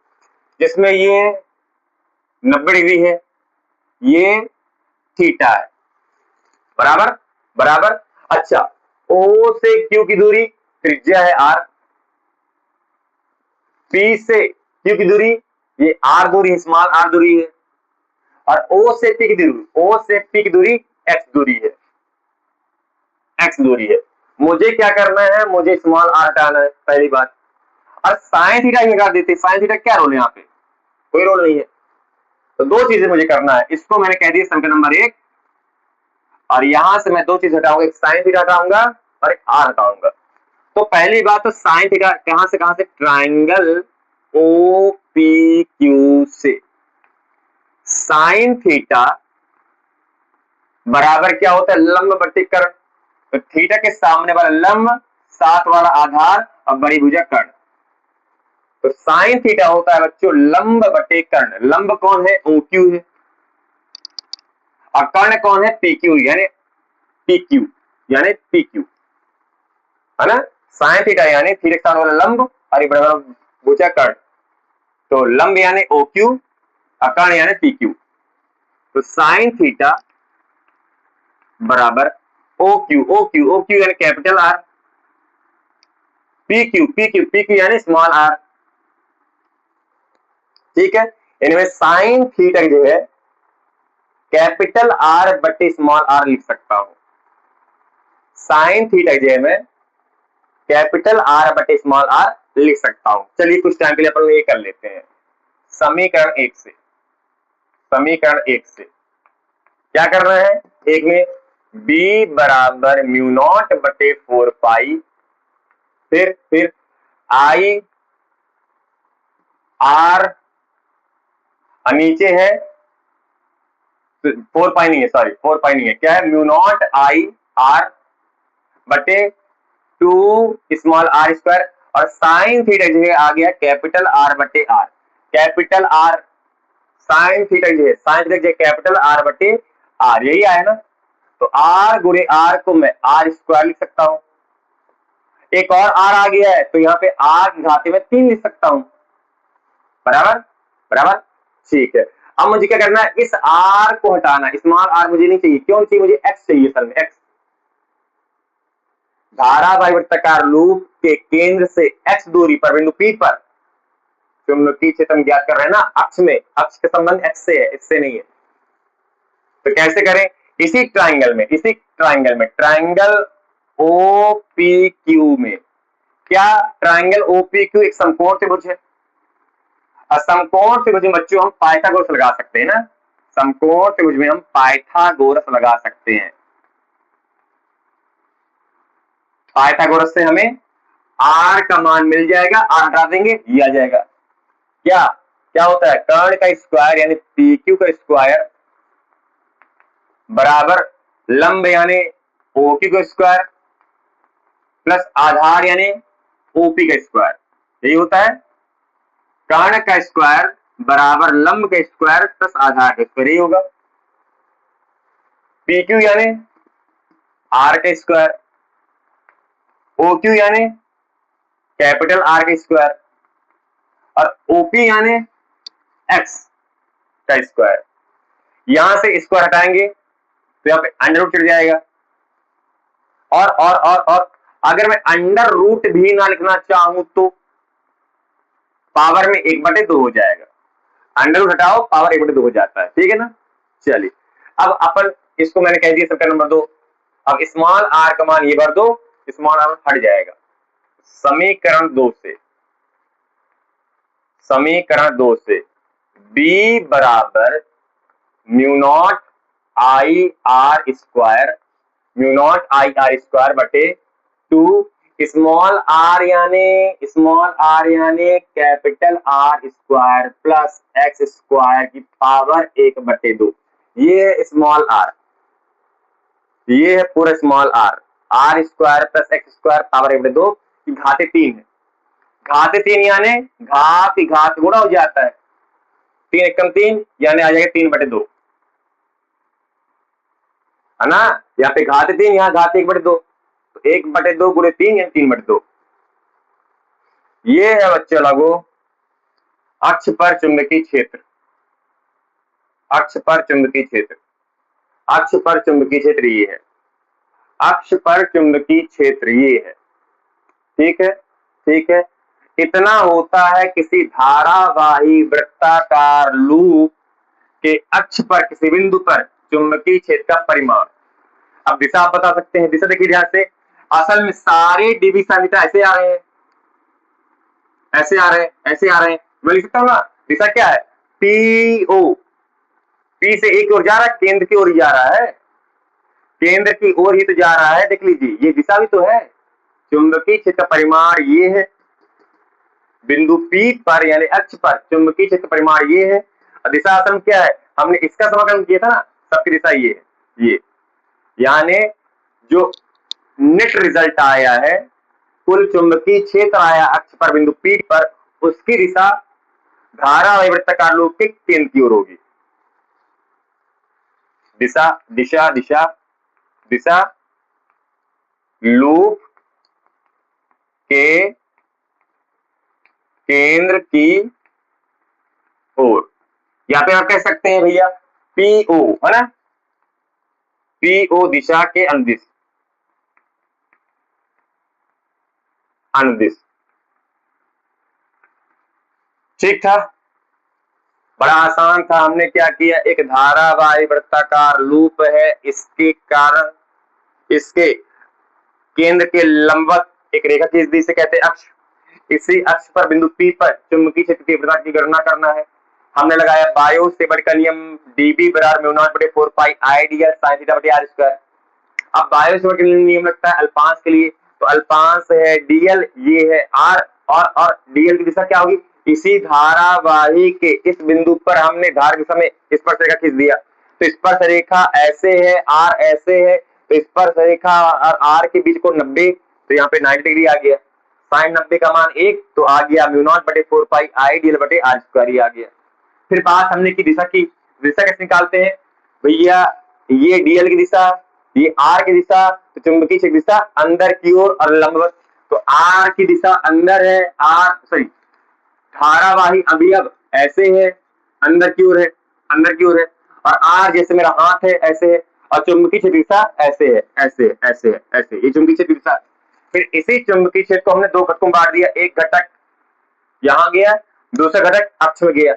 जिसमें ये 90 डिग्री है, ये थीटा है, बराबर बराबर। अच्छा, ओ से क्यू की दूरी त्रिज्या है आर, पी से क्यू की दूरी ये आर दूरी, स्मॉल आर दूरी है, और ओ से पी की दूरी, ओ से पी की दूरी एक्स दूरी है, एक्स दूरी है। मुझे क्या करना है, मुझे स्मॉल आर हटाना है, पहली बात। और साइन थीटा ही हटा देते, साइन थीटा क्या रोल है यहाँ पे, कोई रोल नहीं है। तो दो चीजें मुझे करना है, इसको मैंने कह दिया समीकरण नंबर 1, और यहां से मैं दो चीज हटाऊंगा, एक साइन थीटा हटाऊंगा और एक आर हटाऊंगा। तो पहली बात, तो साइन थीटा कहां से, ट्राइंगल ओ पी क्यू से साइन थीटा बराबर क्या होता है, लंब बटे कर्ण। तो थीटा के सामने वाला लंब, साथ वाला आधार और बड़ी भुजा कर्ण। तो साइन थीटा होता है बच्चों लंब बटे कर्ण। लंब कौन है, ओ क्यू है, और कर्ण कौन है, पी क्यू, यानी पी क्यू, यानी पी क्यू, है ना। साइन थीटा यानी थीटा के सामने वाला लंब और ये बड़ा बड़ा भुजा कर्ण। तो लंब यानी ओ क्यू और कर्ण यानी पी क्यू। तो साइन थीटा बराबर O Q, O Q, O Q यानी capital R, P Q, P Q, P Q यानी स्मॉल आर। ठीक है, इनमें साइन थीटा जो है कैपिटल आर बटे स्मॉल आर लिख सकता हूं। साइन थीटा जो है मैं कैपिटल आर बटे स्मॉल आर लिख सकता हूं। चलिए कुछ टाइम के लिए अपन ये कर लेते हैं। समीकरण एक से क्या कर रहे हैं? एक में B बराबर म्यू नॉट बटे 4 पाई, फिर I R नीचे है 4 पाई नहीं है, सॉरी 4 पाई नहीं है, क्या है? म्यू नॉट I R बटे 2 स्मॉल r स्क्वायर, और साइन थीटा जो है आ गया कैपिटल R बटे R, capital R sign theta जो है, साइन थीटा जो है कैपिटल R बटे R, यही आया ना? तो R गुणे R को मैं R स्क्वायर लिख सकता हूं, एक और R आ गया है तो यहाँ पे R की घाते में 3 लिख सकता हूं, बराबर बराबर, ठीक है। अब मुझे क्या करना है? इस R को हटाना, स्मॉल r मुझे नहीं चाहिए, क्यों चाहिए? मुझे x चाहिए असल में, x। धारावाही वृत्ताकार लूप के केंद्र से x दूरी पर बिंदु P पर चुंबकीय क्षेत्र हम ज्ञात कर रहे हैं ना, अक्ष में, अक्ष के संबंध x से है, इससे नहीं है। तो कैसे करें? इसी ट्राइंगल में, ट्राइंगल OPQ में, क्या ट्राइंगल OPQ एक समकोण त्रिभुज है? समकोण त्रिभुज में बच्चों हम पाइथागोरस लगा सकते हैं ना, समकोण त्रिभुज में हम पाइथागोरस लगा सकते हैं। पाइथागोरस से हमें R का मान मिल जाएगा, R हटा देंगे, ये आ जाएगा। क्या क्या होता है? कर्ण का स्क्वायर यानी PQ का स्क्वायर बराबर लंब यानी OQ का स्क्वायर प्लस आधार यानी OP का स्क्वायर, यही होता है। कर्ण का स्क्वायर बराबर लंब का स्क्वायर प्लस आधार का स्क्वायर, यही होगा। PQ यानी R का स्क्वायर, OQ यानी कैपिटल R का स्क्वायर, और OP यानी X का स्क्वायर। यहां से स्क्वायर हटाएंगे तो यहाँ पे अंडर रूट चढ़ जाएगा, और अगर मैं अंडर रूट भी ना लिखना चाहूं तो पावर में 1/2 हो जाएगा। अंडर रूट हटाओ, पावर 1/2 हो जाता है, ठीक है ना? चलिए, अब अपन इसको मैंने कह दिया समीकरण नंबर 2। अब स्मॉल r का मान ये भर दो, स्मॉल r हट जाएगा। समीकरण 2 से B बराबर mu not I R square, mu naught I R square बटे 2 स्मॉल r यानी capital R square plus x square की पावर 1/2, ये है स्मॉल r, ये है पूरा small r square plus x square power 1/2 की घाते 3 है। घाते 3 यानी घात गुणा हो जाता है, 3 एकम 3 यानी आ जाएगा 3/2, है ना? यहाँ पे घाते 3, यहाँ घाते 1/2, तो 1/2 गुणे 3 यानी 3/2। ये है बच्चे लागू अक्ष पर चुंबकीय क्षेत्र, अक्ष पर चुंबकीय क्षेत्र, अक्ष पर चुंबकीय क्षेत्र ये है, अक्ष पर चुंबकीय क्षेत्र ये है, ठीक है, ठीक है। इतना होता है किसी धारावाही वृत्ताकार लूप के अक्ष पर किसी बिंदु पर चुंबकीय क्षेत्र का परिमाण। अब दिशा आप बता सकते हैं, दिशा देखिए ध्यान से, असल में सारे डीबी समीकरण ऐसे आ रहे हैं, ऐसे आ रहे हैं, ऐसे आ रहे हैं, मैं लिख सकता हूं ना? दिशा क्या है? PO, P से एक ओर जा रहा है, केंद्र की ओर जा रहा है, केंद्र की ओर ही तो जा रहा है, देख लीजिए, ये दिशा भी तो है। चुंबकीय क्षेत्र परिमाण ये है, बिंदु P पर यानी अक्ष पर चुंबकीय क्षेत्र परिमाण ये है, और दिशा असल में क्या है? हमने इसका समाकलन किया था ना, सबकी दिशा ये है, ये यानी जो नेट रिजल्ट आया है, कुल चुंबकीय क्षेत्र आया अक्ष पर बिंदु P पर, उसकी दिशा धारावाही वृत्ताकार लूप के केंद्र की ओर होगी। दिशा दिशा दिशा दिशा लूप के केंद्र की ओर, यहां पे आप कह सकते हैं भैया PO, है ना? PO दिशा के अनुदिश, अनुदिश, ठीक था, बड़ा आसान था। हमने क्या किया? एक धारावाही वृत्ताकार लूप है, इसके कारण इसके केंद्र के लंबवत एक रेखा खींच दी, इसे कहते हैं अक्ष। इसी अक्ष पर बिंदु P पर चुंबकीय क्षेत्र की तीव्रता की गणना करना है। हमने लगाया बायो सेवर्ट का नियम, डीबी बराबर म्यू नॉट बटे 4 pi I d l sine theta बटे आर स्क्वायर। अब बायो सेवर्ट का नियम लगता है अल्पांश के लिए, तो अल्पांश है डीएल, ये है आर, और डीएल की दिशा क्या होगी, इसी धारावाही के इस बिंदु पर हमने धार दिशा में स्पर्श रेखा खींच दिया, तो स्पर्श रेखा ऐसे है, आर ऐसे है, तो स्पर्श रेखा और आर के बीच को 90, तो यहाँ पे 90 डिग्री आ गया, साइन 90 का मान 1, तो आ गया म्यू नॉट बटे 4 पाई आई डी एल बटे आर स्क्वायर आ गया। फिर बात हमने की दिशा की, दिशा कैसे निकालते हैं भैया, ये डीएल की दिशा, ये आर की दिशा, तो चुंबकीय क्षेत्र दिशा अंदर की ओर और लंबवत, तो आर की दिशा अंदर है, आर सॉरी धारावाही अवयव ऐसे है, अंदर की ओर है, अंदर की ओर है, और आर जैसे मेरा हाथ है ऐसे है, और चुंबकीय क्षेत्र दिशा ऐसे है, ऐसे है, ऐसे है, ऐसे, ये चुंबकीय क्षेत्र दिशा। फिर इसी चुंबकीय क्षेत्र को हमने दो घटकों में बांट दिया, एक घटक यहां गया, दूसरा घटक अक्ष में गया,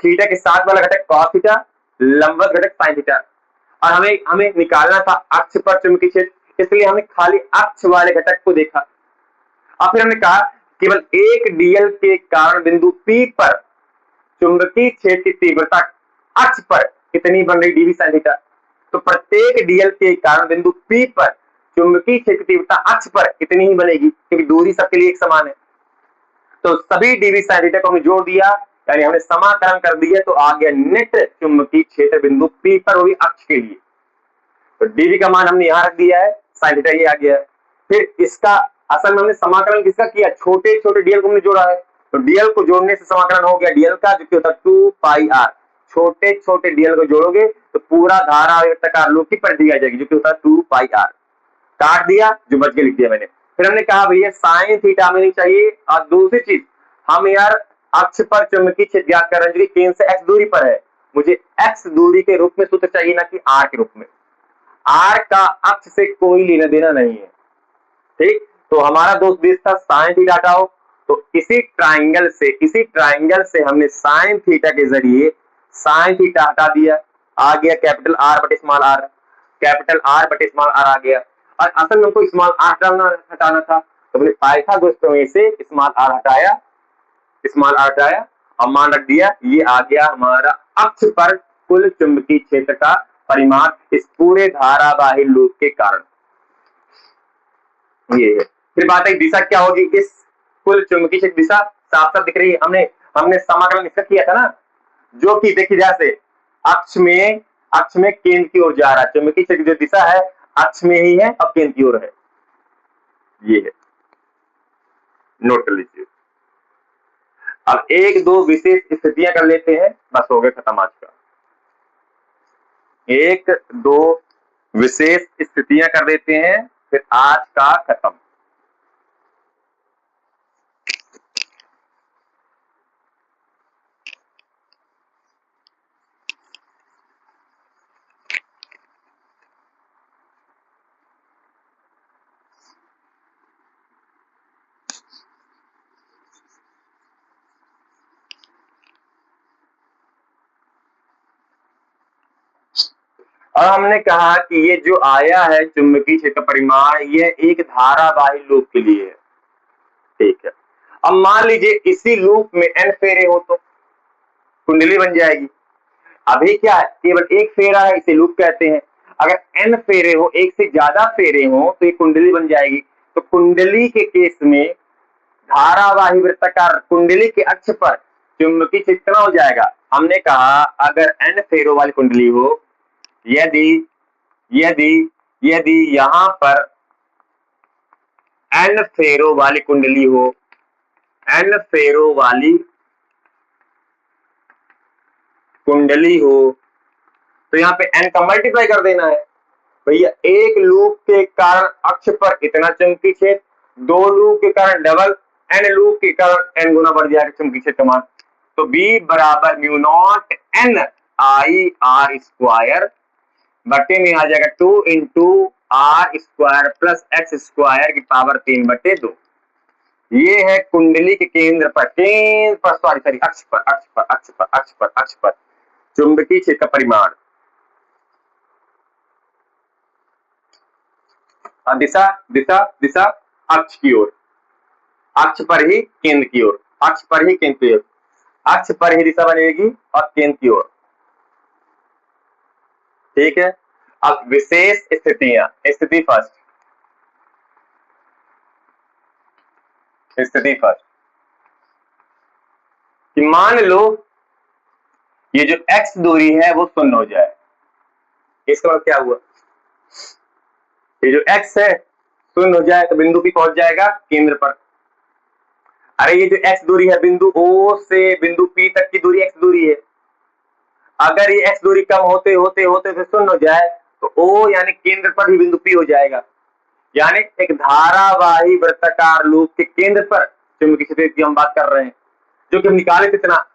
थीटा के साथ वाला घटक कॉस थीटा, लंबवत घटक साइन थीटा, और हमें निकालना था अक्ष पर चुंबकीय क्षेत्र, इसलिए हमने खाली अक्ष वाले घटक को देखा। अब फिर हमने कहा केवल एक डीएल के कारण बिंदु P पर चुंबकीय क्षेत्र की तीव्रता अक्ष पर कितनी बन रही डीवी साइन थीटा, तो प्रत्येक डीएल के कारण बिंदु P पर चुंबकीय क्षेत्र की तीव्रता अक्ष पर कितनी ही बनेगी, क्योंकि दूरी सबके लिए एक समान है। तो सभी डीवी साइन थीटा को हमने जोड़ दिया, यानी हमने समाकलन कर दिया, तो आ गया नेट चुंबकीय क्षेत्र बिंदु P पर, वो भी अक्ष के लिए। तो डीवी का मान हमने यहां रख दिया है, साइन थीटा ये आ गया है। फिर इसका असल में हमने समाकलन किसका किया, छोटे छोटे डीएल को हमने जोड़ा है, तो डीएल को जोड़ने से समाकलन हो गया डीएल का, जो कि होता है 2 पाई आर। छोटे छोटे डीएल को जोड़ोगे तो पूरा धारा आयताकार लूप की परिधि आ जाएगी, जो कि होता है 2 पाई आर। काट दिया, जो बच के लिख दिया मैंने। फिर हमने कहा भैया साइन थीटा में नहीं चाहिए, और दूसरी चीज हम यार अक्ष पर चुंबकीय क्षेत्र ज्ञात कर रहे हैं, जो कि केंद्र से एक्स दूरी पर है, मुझे एक्स दूरी के रूप में सूत्र चाहिए, ना कि आर के रूप में। आर का अक्ष से कोई लेना देना नहीं है, ठीक। तो हमारा दोस्त देश था साइन थीटा हटाओ, तो इसी ट्राइंगल से हमने साइन थीटा के जरिए साइन थीटा हटा दिया, आ गया कैपिटल आर बटे स्मॉल आर, कैपिटल आर बटे स्मॉल आर आ गया। और असल में हमको स्मॉल आर हटाना था, तो मैंने पाइथागोरस प्रमेय से स्मॉल आर हटाया, स्मॉल आर हटाया और मान रख दिया, ये आ गया हमारा अक्ष पर कुल चुंबकीय क्षेत्र का परिमाण इस पूरे धारावाही लूप के कारण, ये है। फिर बात है दिशा क्या होगी, इस कुल चुंबकीय क्षेत्र दिशा साफ साफ दिख रही है, हमने समाकलन इसका किया था ना, जो कि देखिए जैसे अक्ष में केंद्र की ओर जा रहा है, चुंबकीय क्षेत्र की जो दिशा है अक्ष में ही है और केंद्र की ओर है, ये है, नोट कर लीजिए। अब एक दो विशेष स्थितियां कर लेते हैं, बस हो गया खत्म आज का। एक दो विशेष स्थितियां कर देते हैं, फिर आज का खत्म। और हमने कहा कि ये जो आया है चुंबकीय क्षेत्र परिमाण, ये एक धारावाही लूप के लिए है, ठीक है। अब मान लीजिए इसी लूप में n फेरे हो तो कुंडली बन जाएगी। अभी क्या है, केवल एक फेरा है, इसे लूप कहते हैं। अगर n फेरे हो, एक से ज्यादा फेरे हो, तो ये कुंडली बन जाएगी। तो कुंडली के केस में धारावाही वृत्ताकार कुंडली के अक्ष पर चुंबकीय क्षेत्र कितना हो जाएगा, हमने कहा अगर n फेरों वाली कुंडली हो, यदि यहां पर n फेरों वाली कुंडली हो, n फेरों वाली कुंडली हो, तो यहाँ पे n का मल्टीप्लाई कर देना है भैया। एक लूप के कारण अक्ष पर इतना चुंबकीय क्षेत्र, दो लूप के कारण डबल, n लूप के कारण n गुना बढ़ जाएगा चुंबकीय क्षेत्र मान। तो B बराबर mu naught n I R square बटे में आ जाएगा 2 into R square plus X square की पावर 3/2। ये है कुंडली के केंद्र पर अक्ष पर चुंबकीय क्षेत्र का परिमाण। दिशा दिशा दिशा अक्ष की ओर, अक्ष पर ही केंद्र की ओर, अक्ष पर ही केंद्र की ओर। अक्ष पर ही दिशा बनेगी और केंद्र की ओर। ठीक है, अब विशेष स्थितियां, स्थिति फर्स्ट, स्थिति फर्स्ट कि मान लो ये जो x दूरी है वो शून्य हो जाए। इसका मतलब क्या हुआ, ये जो x है शून्य हो जाए तो बिंदु P पहुंच जाएगा केंद्र पर। अरे ये जो x दूरी है बिंदु O से बिंदु P तक की दूरी x दूरी है, अगर ये x दूरी कम होते होते होते फिर शून्य हो जाए तो O यानी केंद्र पर ही बिंदु P हो जाएगा। यानी एक धारावाही वृत्ताकार लूप के केंद्र पर चुंबकीय क्षेत्र की हम बात कर रहे हैं, जो कि हम निकाले इतना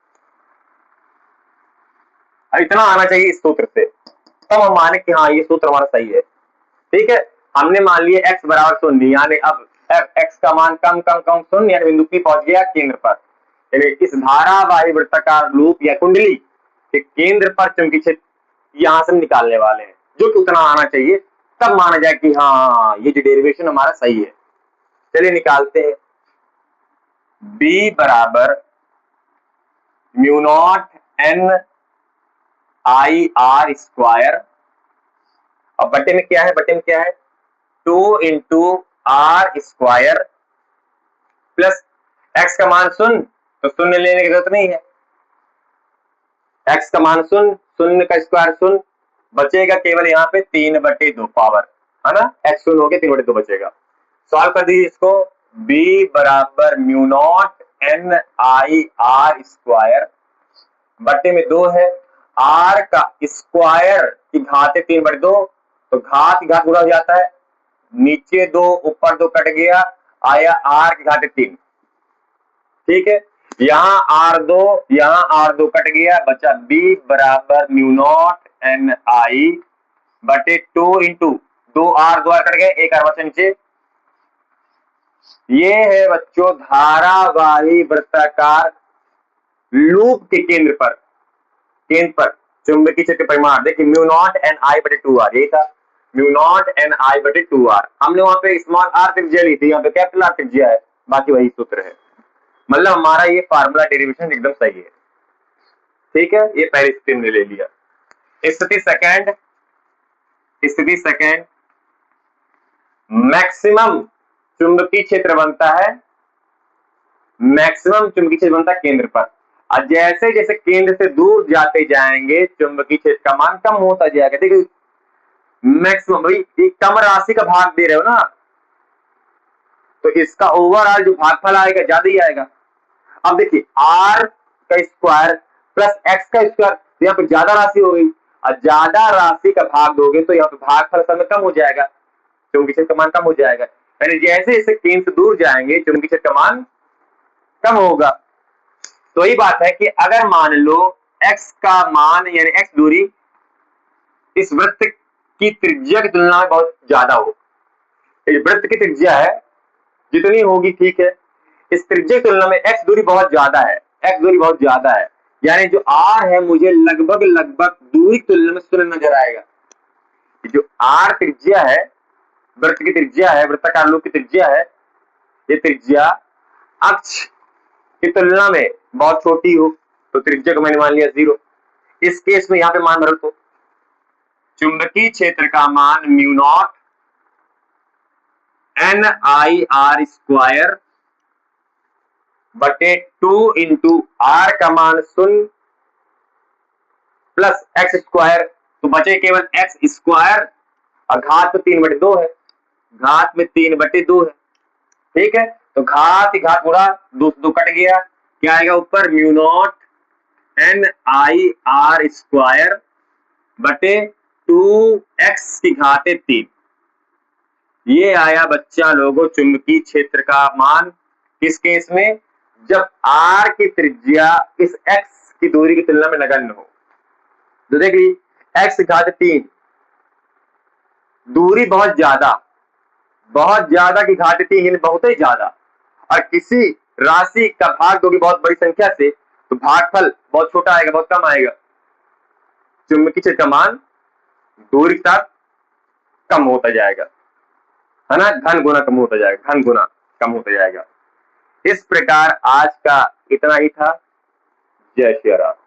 इतना आना चाहिए इस सूत्र से, तब हम माने कि हाँ ये सूत्र हमारा सही है। ठीक है, हमने मान लिया x बराबर शून्य, यानी अब x का मान कम कम कम शून्य, यानी बिंदु P पहुंच गया केंद्र पर। यानी इस धारावाही वृत्ताकार लूप या कुंडली के केंद्र पर चुंबकीय क्षेत्र यहां से निकालने वाले हैं, जो कि उतना आना चाहिए, तब माना जाए कि हाँ ये जो डेरिवेशन हमारा सही है। चलिए निकालते हैं। B बराबर mu naught n I R square, अब बटे में क्या है, बटे में क्या है 2 into R square plus X का मान शून्य, तो शून्य लेने की जरूरत नहीं है, एक्स का मान शून्य, शून्य का स्क्वायर शून्य, बचेगा केवल यहाँ पे 3/2 पावर, है ना, एक्स शून्य हो गया 3/2 बचेगा। सॉल्व कर दीजिए इसको। b बराबर mu naught n I R square बटे में 2 है, r का स्क्वायर की घात है 3/2, तो घात की घात पूरा हो जाता है, नीचे 2 ऊपर 2 कट गया, आया r की घात 3। ठीक है, यहाँ R2 कट गया, बचा b बराबर म्यू नॉट n आई बटे 2 इंटू 2r 2r कट गए, 1r बचा नीचे। ये है बच्चों धारावाही वृत्ताकार लूप के केंद्र पर चुंबकीय क्षेत्र के परिमाण देखिए म्यू नॉट एन आई बटे 2r, यही था म्यू नॉट एन आई बटे 2r। हमने वहां पे स्मॉल r त्रिज्या ली थी, यहाँ पे कैपिटल R त्रिज्या है, बाकी वही सूत्र है, मतलब हमारा ये फार्मूला डेरिवेशन एकदम सही है। ठीक है, ये पहली स्थिति हमने ले लिया। स्थिति सेकंड मैक्सिमम चुंबकीय क्षेत्र बनता है, मैक्सिमम चुंबकीय क्षेत्र बनता है केंद्र पर, और जैसे जैसे केंद्र से दूर जाते जाएंगे चुंबकीय क्षेत्र का मान कम होता जाएगा। देखिए मैक्सिमम, भाई एक कम राशि का भाग दे रहे हो ना, तो इसका ओवरऑल जो भागफल आएगा ज्यादा ही आएगा। अब देखिए r का स्क्वायर प्लस x का स्क्वायर, तो यहाँ पे ज्यादा राशि हो गई, और ज्यादा राशि का भाग दोगे तो यहाँ पे भागफल असल में कम हो जाएगा, चुंबकीय क्षेत्र का मान कम हो जाएगा। यानी जैसे जैसे केंद्र से दूर जाएंगे चुंबकीय क्षेत्र का मान कम होगा। तो यही बात है कि अगर मान लो x का मान यानी x दूरी इस वृत्त की त्रिज्या की तुलना में बहुत ज्यादा हो, वृत्त की त्रिज्या है जितनी होगी ठीक है, इस त्रिज्या की तुलना में x दूरी बहुत ज्यादा है, x दूरी बहुत ज्यादा है, यानी जो r है मुझे लगभग दूरी की तुलना में शून्य नजर आएगा। जो r त्रिज्या है, वृत्त की त्रिज्या है, वृत्ताकार लूप की त्रिज्या है, ये त्रिज्या अक्ष की तुलना में बहुत छोटी हो तो त्रिज्या को मैंने मान लिया 0। इस केस में यहाँ पे मान भरो तो चुंबकीय क्षेत्र का मान mu not an I R square बटे 2 इंटू आर का मान 0 प्लस एक्स स्क्वायर, तो बचे केवल एक्स स्क्वायर, और घात में 3/2 है, घात में 3/2 है। ठीक है, तो घात पूरा 2 से 2 कट गया, क्या आएगा ऊपर mu not an I R square बटे 2x की घात 3। ये आया बच्चा लोगों चुंबकीय क्षेत्र का मान, किस केस में, जब r की त्रिज्या इस x की दूरी की तुलना में नगण्य हो। तो देख ली x की घात 3, दूरी बहुत ज्यादा की घात 3 यानी बहुत ही ज्यादा, और किसी राशि का भाग दोगे बहुत बड़ी संख्या से तो भागफल बहुत छोटा आएगा, बहुत कम आएगा, चुंबकीय क्षेत्र का मान दूरी के साथ कम होता जाएगा, है ना, घन गुना कम होता जाएगा, घन गुना कम होता जाएगा। इस प्रकार आज का इतना ही था। जय श्री राम।